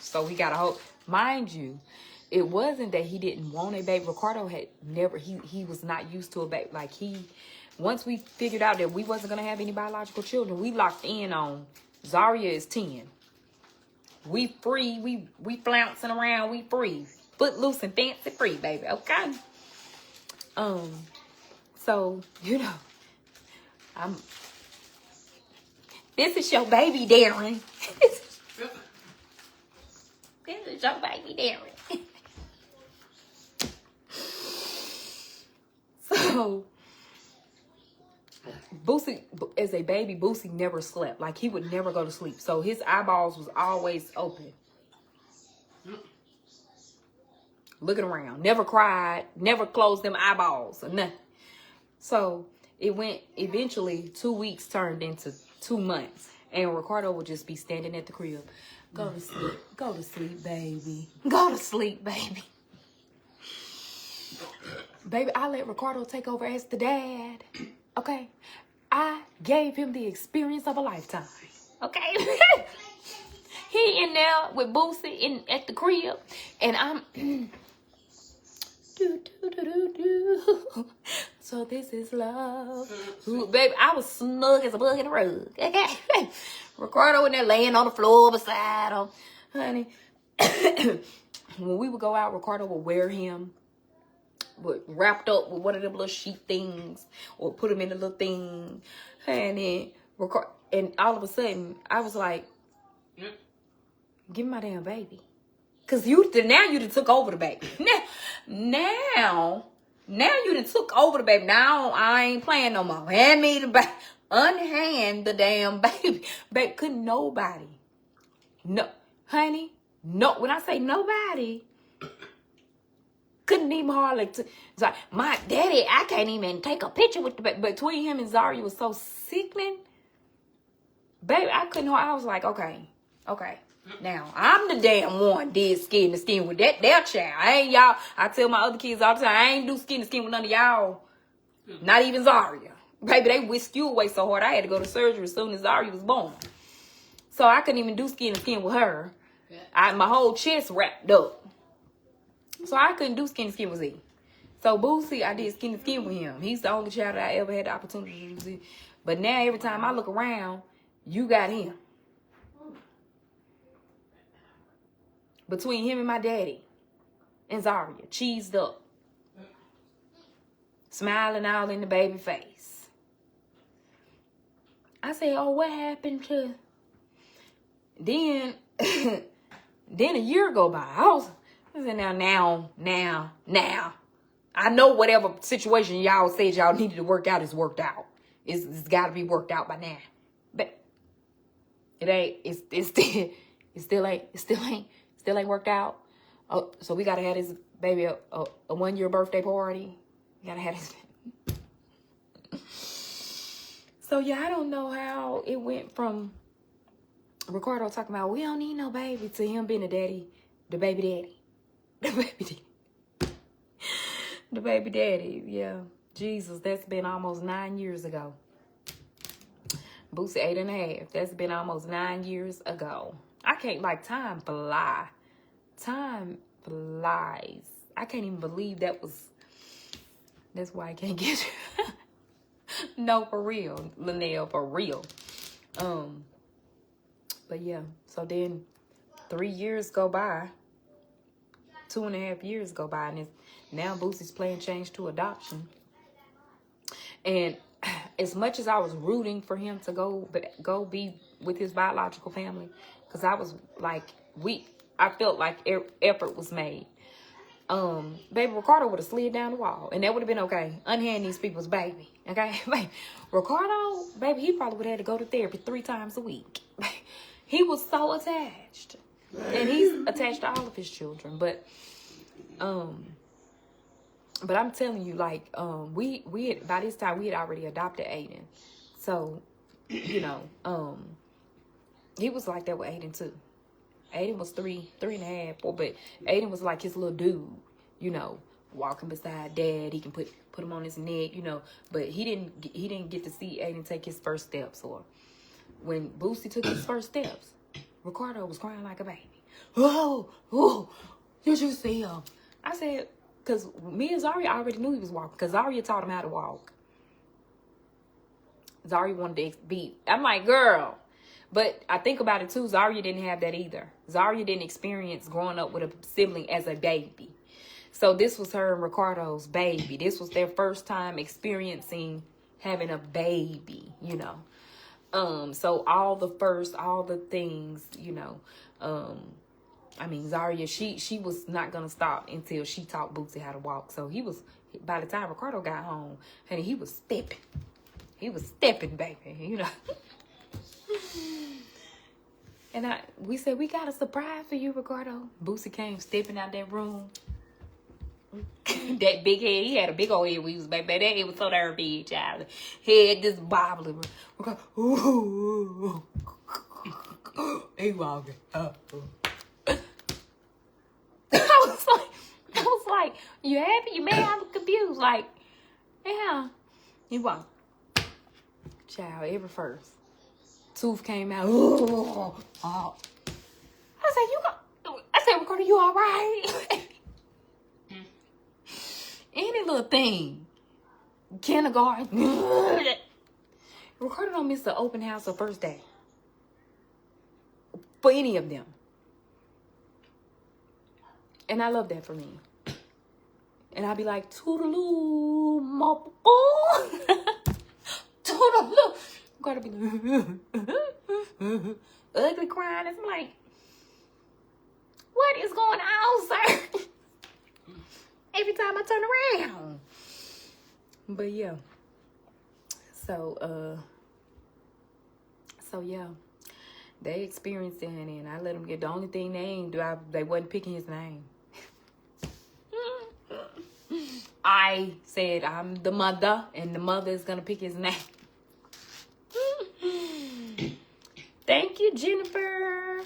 So we got a whole, mind you, it wasn't that he didn't want a baby. Ricardo had never, he was not used to a baby. Like, once we figured out that we wasn't going to have any biological children, we locked in on Zaria is 10. We free. We flouncing around. We free. Footloose and fancy free, baby. Okay? So, this is your baby, Darren. This is your baby, Darren. So, Boosie, as a baby, Boosie never slept. Like, he would never go to sleep. So his eyeballs was always open. Looking around. Never cried. Never closed them eyeballs or nothing. So it went, eventually 2 weeks turned into 2 months. And Ricardo would just be standing at the crib. Go to sleep. Go to sleep, baby. Go to sleep, baby. Baby, I let Ricardo take over as the dad. Okay? I gave him the experience of a lifetime. Okay? He in there with Boosie at the crib. And I'm... So this is love. Ooh, baby, I was snug as a bug in a rug. Okay? Ricardo in there laying on the floor beside him. Honey. When we would go out, Ricardo would wear him. Wrapped up with one of them little sheet things, or put him in a little thing, and then and all of a sudden I was like, "Give me my damn baby," cause you done took over the baby. Now you done took over the baby. Now I ain't playing no more. Hand me the baby. Unhand the damn baby. Baby, couldn't nobody. No, honey. No, when I say nobody. Couldn't even hardly. It's like, my daddy, I can't even take a picture with the baby. Between him and Zaria was so sickening. Baby, I couldn't. I was like, okay. Now, I'm the damn one did skin to skin with their child. I ain't y'all. I tell my other kids all the time, I ain't do skin to skin with none of y'all. Not even Zaria. Baby, they whisked you away so hard, I had to go to surgery as soon as Zaria was born. So I couldn't even do skin to skin with her. My whole chest wrapped up. So I couldn't do skin to skin with Z. So Boosie, I did skin to skin with him. He's the only child that I ever had the opportunity to do. But now every time I look around, you got him. Between him and my daddy and Zaria, cheesed up. Smiling all in the baby face. I say, oh, what happened to... Then a year go by. I said, now. I know whatever situation y'all said y'all needed to work out is worked out. It's got to be worked out by now. But it ain't. It still ain't worked out. Oh, so we gotta have this baby a 1 year birthday party. We gotta have this. So yeah, I don't know how it went from Ricardo talking about we don't need no baby to him being the baby daddy. The baby daddy, yeah. Jesus, that's been almost 9 years ago. Boosie 8.5. That's been almost 9 years ago. I can't, like, time fly. Time flies. I can't even believe that's why I can't get you. No, for real. Linnell, for real. But yeah, so then 3 years go by. 2.5 years go by, and now Boosie's plan changed to adoption. And as much as I was rooting for him to go be with his biological family, because I was like, I felt like effort was made. Baby Ricardo would have slid down the wall, and that would have been okay. Unhand these people's baby, okay? Ricardo, baby, he probably would have had to go to therapy 3 times a week. He was so attached, and he's attached to all of his children. But I'm telling you, like, we had, by this time we had already adopted Ayden, so you know, he was like that with Ayden too. Ayden was 3.5, 4, but Ayden was like his little dude, you know, walking beside dad. He can put him on his neck, you know, but he didn't get to see Ayden take his first steps. Or when Boosie took his first steps, Ricardo was crying like a baby. Oh, did you see him? I said, because me and Zaria already knew he was walking, because Zaria taught him how to walk. Zaria wanted to be, I'm like, girl. But I think about it too, Zaria didn't have that either. Zaria didn't experience growing up with a sibling as a baby. So this was her and Ricardo's baby. This was their first time experiencing having a baby, you know. So all the things, you know. I mean, Zaria, she was not going to stop until she taught Boosie how to walk. So by the time Ricardo got home, honey, he was stepping. He was stepping, baby, you know. And we said, we got a surprise for you, Ricardo. Boosie came stepping out that room. That big head, he had a big old head when he was baby. That head was so darn big, child. Head just bobbling. Ricardo, ooh. He walking. I was like, you happy? You mad? I'm confused. Like, yeah. He walked. Child, every first. Tooth came out. Oh. I said, Ricardo, you all right? Any little thing. Kindergarten. Ricardo don't miss the open house or first day. For any of them. And I love that for me. And I'll be like, toodaloo, moppo. Toodaloo. Gotta be ugly crying. I'm like, what is going on, sir? Every time I turn around. But yeah. So yeah. They experienced it, and I let them get the only thing they wasn't picking his name. I said I'm the mother, and the mother is gonna pick his name. Thank you, Jennifer.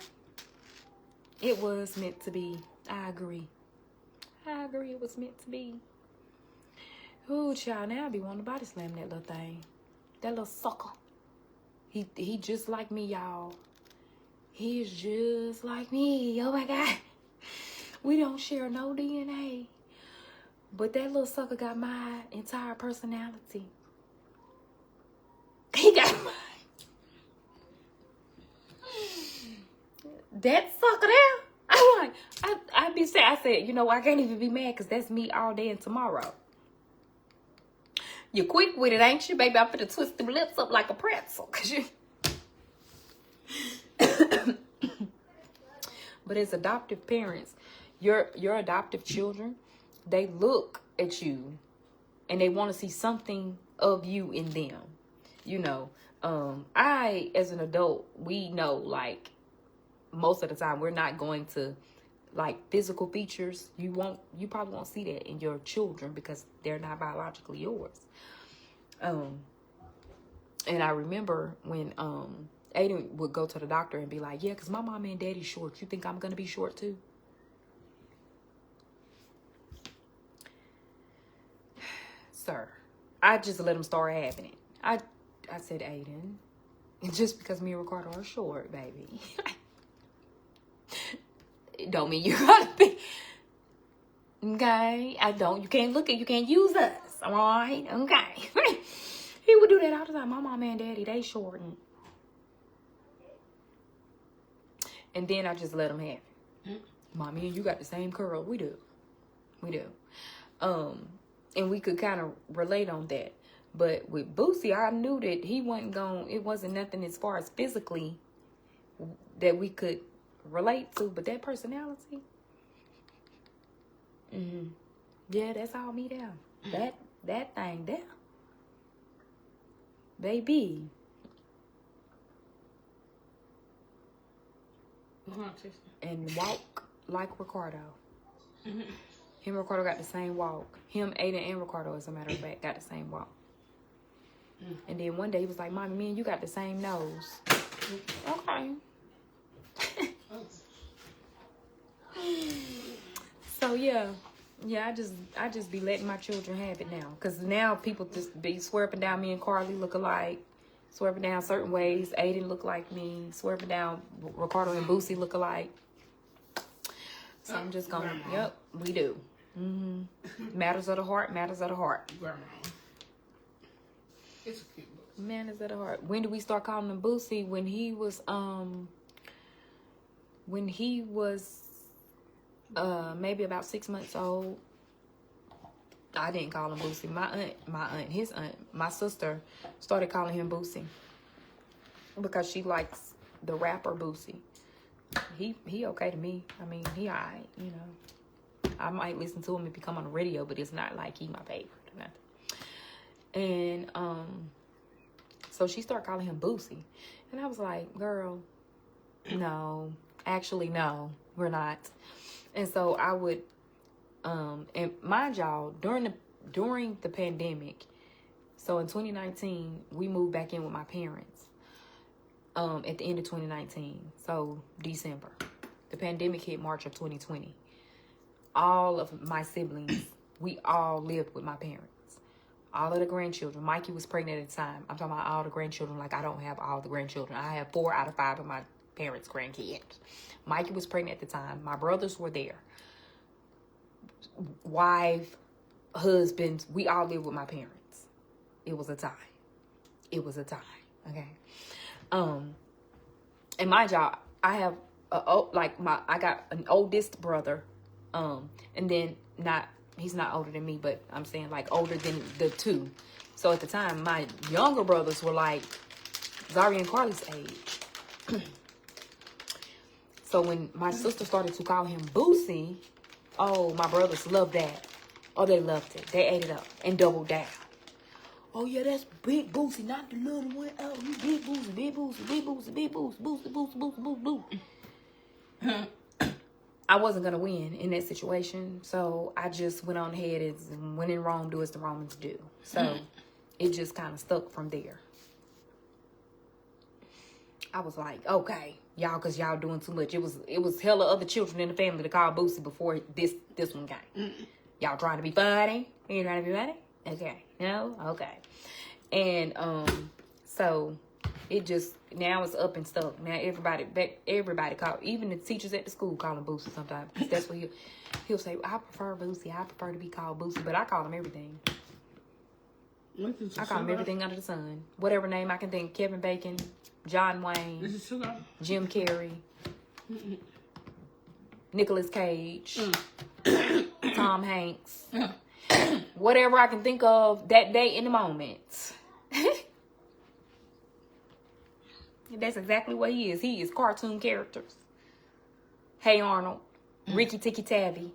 It was meant to be. I agree. It was meant to be. Ooh, child, now I be wanting to body slam that little thing. That little sucker. He just like me, y'all. He's just like me. Oh my God. We don't share no DNA. But that little sucker got my entire personality. He got mine. That sucker there. I'm like, I'd be sad. I said, you know, I can't even be mad because that's me all day and tomorrow. You quick with it, ain't you, baby? I'm finna twist them lips up like a pretzel. Cause you... But as adoptive parents, your adoptive children, they look at you and they want to see something of you in them. You know, I, as an adult, we know, like, most of the time we're not going to, like, physical features. You probably won't see that in your children because they're not biologically yours. And I remember when Ayden would go to the doctor and be like, yeah, because my mama and daddy's short. You think I'm going to be short too? Sir, I just let him start having it. I said, Ayden, just because me and Ricardo are short, baby, it don't mean you gotta be. Okay? You can't use us. All right? Okay. He would do that all the time. My mom and daddy, they short. And then I just let him have it. Mommy and you got the same curl. We do. And we could kind of relate on that. But with Boosie, I knew that he it wasn't nothing as far as physically that we could relate to, but that personality, yeah, that's all me there. That thing there, baby. And walk like Ricardo. Him and Ricardo got the same walk. Him, Ayden, and Ricardo, as a matter of fact, got the same walk. And then one day he was like, Mommy, me and you got the same nose. Okay. So yeah, I just be letting my children have it now, cause now people just be swerving down me and Carly look alike, swerving down certain ways. Ayden look like me, swerving down Ricardo and Boosie look alike. So I'm just gonna, yep, we do. Matters of the heart. Grandma. It's a cute book. Matters of the heart. When did we start calling him Boosie? When he was maybe about 6 months old. I didn't call him Boosie. My sister started calling him Boosie because she likes the rapper Boosie. He okay to me. I mean, he alright, you know. I might listen to him if he come on the radio, but it's not like he my favorite or nothing. And so she started calling him Boosie. And I was like, girl, no. Actually, no, we're not. And so I would, and mind y'all, during the pandemic, so in 2019, we moved back in with my parents, at the end of 2019, so December. The pandemic hit March of 2020. All of my siblings, we all lived with my parents. All of the grandchildren. Mikey was pregnant at the time. I'm talking about all the grandchildren, like I don't have all the grandchildren. I have 4 out of 5 of my parents' grandkids. Mikey was pregnant at the time. My brothers were there. Wife, husbands, we all lived with my parents. It was a time. Okay. And my job, I have I got an oldest brother, and then he's not older than me, but I'm saying like older than the 2. So at the time, my younger brothers were like Zaria and Carly's age. So when my sister started to call him Boosie, oh, my brothers loved that. Oh, they loved it. They ate it up and doubled down. Oh, yeah, that's big Boosie, not the little one. Oh, you big Boosie, big Boosie, big Boosie, big Boosie, Boosie, Boosie, Boosie, Boosie, Boosie. I wasn't going to win in that situation, so I just went on ahead and when in Rome, do as the Romans do. So it just kind of stuck from there. I was like, okay, y'all, because y'all doing too much. It was hella other children in the family to call Boosie before this one came. Y'all trying to be funny? You trying to be funny? Okay. No? Okay. And so it just, now it's up and stuck. Now everybody call, even the teachers at the school call him Boosie sometimes. Because that's what he'll say, I prefer Boosie. I prefer to be called Boosie. But I call him everything. I call him everything under the sun. Whatever name I can think. Kevin Bacon, John Wayne, Jim Carrey, Nicolas Cage, Tom Hanks. Whatever I can think of that day in the moment. That's exactly what he is. He is cartoon characters. Hey Arnold, Ricky Tikki Tavi.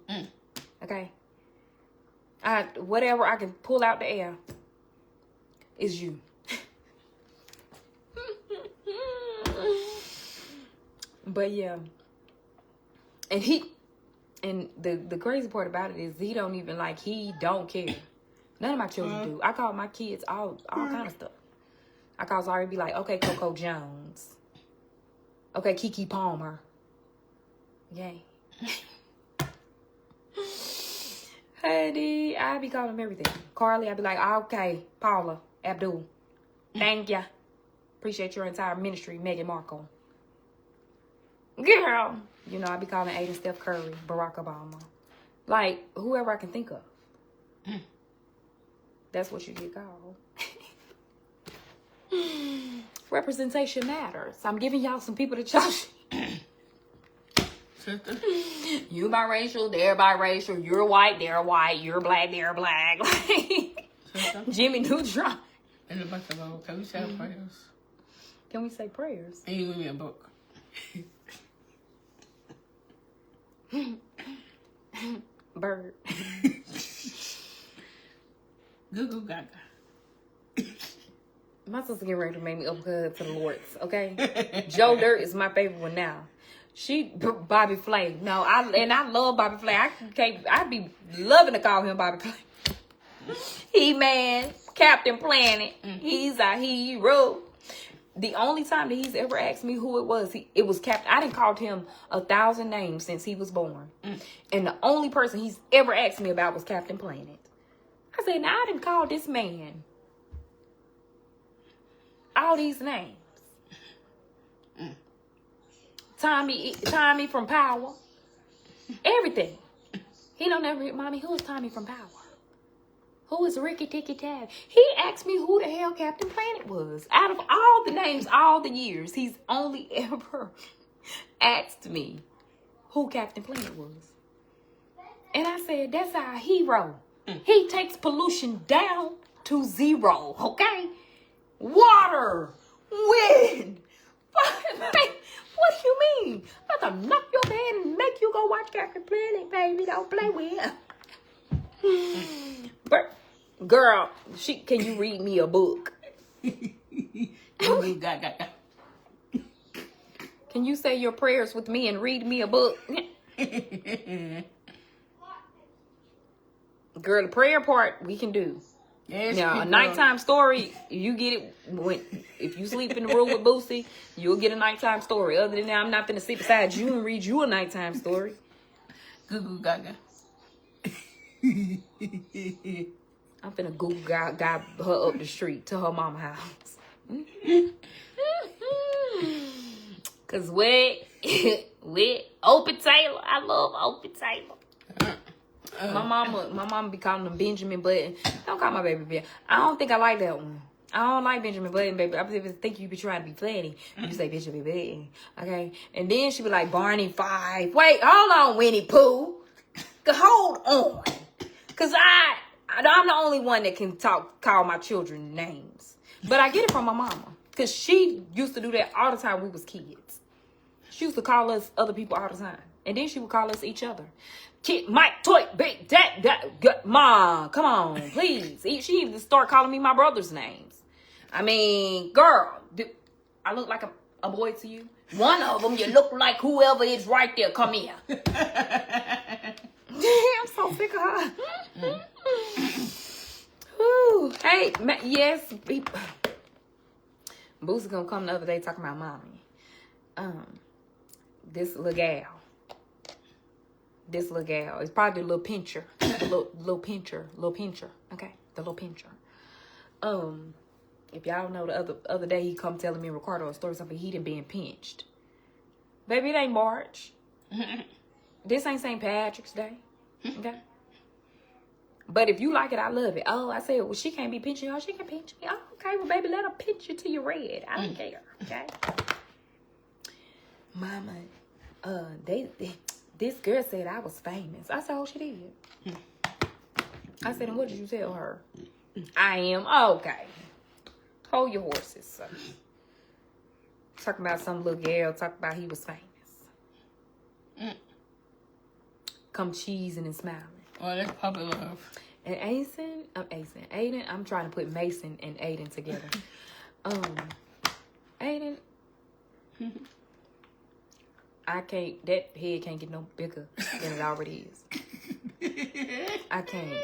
Okay. Whatever I can pull out the air is you. But yeah. And the crazy part about it is he don't care. None of my children do. I call my kids all kind of stuff. I call Zari, be like, okay, Coco Jones. Okay, Kiki Palmer. Yay. Honey, I be calling them everything. Carly, I be like, okay, Paula, Abdul. Thank ya. Appreciate your entire ministry, Meghan Markle. Girl. You know, I be calling Ayden, Steph Curry, Barack Obama. Like, whoever I can think of. That's what you get called. Representation matters. I'm giving y'all some people to choose. You biracial, they're biracial. You're white, they're white. You're black, they're black. Jimmy Neutron. In the book about, can we say prayers? Can we say prayers? And you give me a book. Bird. Goo Gaga. My sister getting ready to make me uppercut to the Lords, okay? Joe Dirt is my favorite one now. Bobby Flay. No, I love Bobby Flay. I'd be loving to call him Bobby Flay. He-Man, Captain Planet. He's a hero. The only time that he's ever asked me who it was Captain. I done called him 1,000 names since he was born. And the only person he's ever asked me about was Captain Planet. I said, now I done called this man all these names. Tommy from Power. Everything. He don't ever hit Mommy, who is Tommy from Power? Who is Ricky Ticky Tav? He asked me who the hell Captain Planet was. Out of all the names, all the years, he's only ever asked me who Captain Planet was. And I said, that's our hero. He takes pollution down to zero, okay? Water, wind, what do you mean? I'm about to knock your head and make you go watch Captain Planet, baby. Don't play with him. But, girl, can you read me a book? Can you say your prayers with me and read me a book? Girl, the prayer part we can do. Yes, now, a nighttime story, you get it if you sleep in the room with Boosie, you'll get a nighttime story. Other than that, I'm not gonna sit beside you and read you a nighttime story. Goo Gaga. I'm finna Google God her up the street to her mama house. Cause with Opie Taylor, I love Opie Taylor. My mama be calling him Benjamin Button. Don't call my baby Ben. I don't think I like that one. I don't like Benjamin Button, baby. I think you be trying to be funny. You say Benjamin Button, okay? And then she be like Barney Five. Wait, hold on, Winnie Pooh. Hold on, cause I'm the only one that can call my children names. But I get it from my mama, cause she used to do that all the time we was kids. She used to call us other people all the time, and then she would call us each other. Kid, Mike, Toy, Big, that, Mom, come on, please. She even start calling me my brother's names. I mean, girl, I look like a boy to you? One of them, you look like whoever is right there. Come here. I'm so sick of her. Ooh, hey, yes. Boosie gonna come the other day talking about mommy. This little gal. It's probably the little pincher. little pincher. Okay, the little pincher. If y'all don't know, the other day he come telling me Ricardo a story something he done being pinched. Baby, it ain't March. This ain't St. Patrick's Day. Okay. But if you like it, I love it. Oh, I said, well, she can't be pinching y'all. She can pinch me. Oh, okay, well, baby, let her pinch you till you're red. I don't care. Okay. Mama, this girl said I was famous. I said, oh, she did. I said, and what did you tell her? I am. Okay. Hold your horses, sir. Talking about some little girl. Talking about he was famous. Come cheesing and smiling. Oh, that's puppy love. And Ayden, I'm trying to put Mason and Ayden together. Ayden, that head can't get no bigger than it already is. I can't.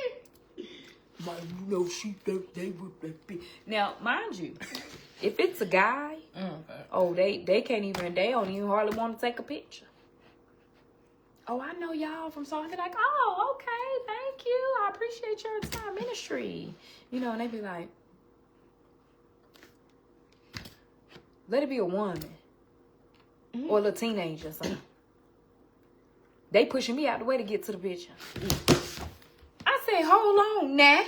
But you know, she think they would be. Now, mind you, if it's a guy, they can't even, they don't even hardly want to take a picture. Oh, I know y'all from so. I be like, oh, okay, thank you. I appreciate your entire ministry. You know, and they be like, let it be a woman or a little teenager or something. They pushing me out the way to get to the picture. I say, hold on now.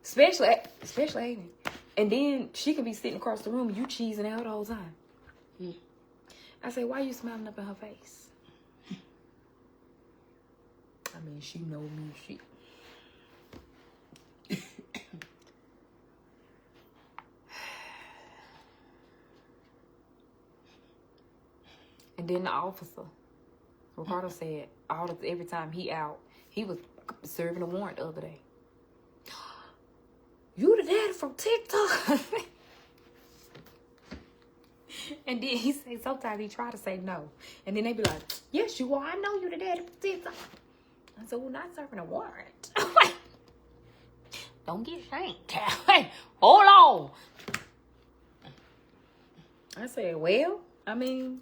Especially Ayden. And then she can be sitting across the room and you cheesing out the whole time. I say, why you smiling up in her face? I mean, she know me. And then the officer, Ricardo said, every time he out, he was serving a warrant the other day. You the daddy from TikTok? And then he say, sometimes he try to say no. And then they be like, yes, you are. I know you the daddy from TikTok. I said, well, not serving a warrant. Don't get shanked. Hey, hold on. I said, well, I mean,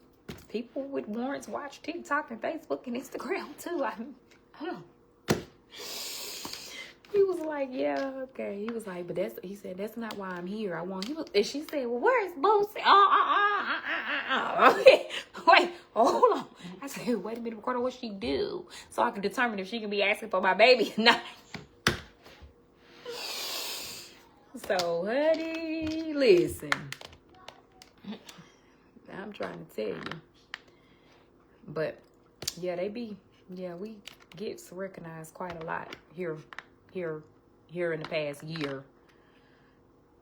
people with warrants watch TikTok and Facebook and Instagram too. I don't know. He was like, yeah, okay. He was like, but he said, that's not why I'm here. And she said, well, where's Boosie? Wait, hold on. I said, wait a minute, Ricardo, what she do? So I can determine if she can be asking for my baby or not. So, honey, listen. I'm trying to tell you. But, yeah, we get recognized quite a lot here in the past year.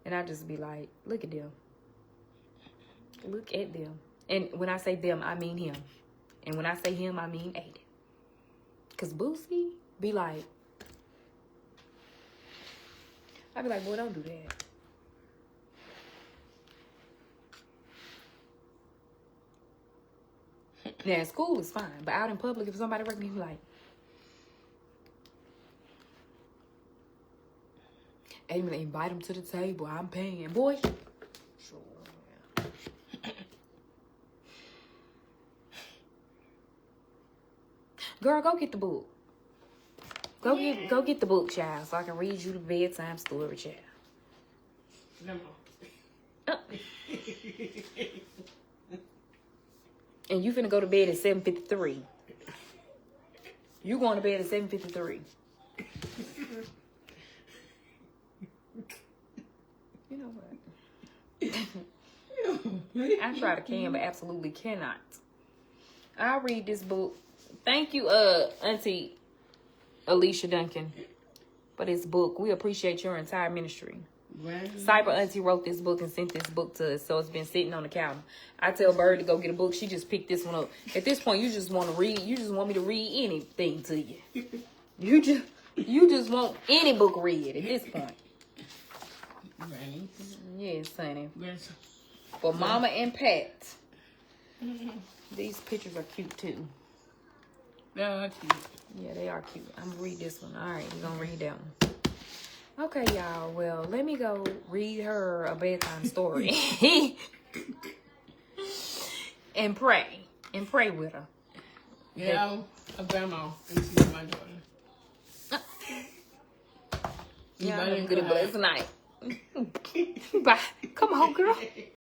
And I just be like, look at them. Look at them. And when I say them, I mean him. And when I say him, I mean Ayden. Because Boosie be like, I be like, boy, don't do that. Now, school is fine. But out in public, if somebody recognizes me, like, Ayden, invite him to the table. I'm paying. Boy, sure. Girl, go get the book. Go get the book, child, so I can read you the bedtime story, child. No. And you finna go to bed at 7:53. You going to bed at 7:53. You know what? I try to can, but absolutely cannot. I'll read this book. Thank you, Auntie Alicia Duncan, for this book. We appreciate your entire ministry. Cyber Auntie wrote this book and sent this book to us, so it's been sitting on the counter. I tell Bird to go get a book. She just picked this one up. At this point, you just want to read. You just want me to read anything to you. You just want any book read at this point. Yes, honey. For Mama and Pat. These pictures are cute too. They are cute. Yeah, they are cute. I'm gonna read this one. All right, we're gonna read that one. Okay, y'all. Well, let me go read her a bedtime story. And pray. And pray with her. Yeah, a grandma. And she's my daughter. Yeah, I'm good at blessed night. Bye. Come on, girl.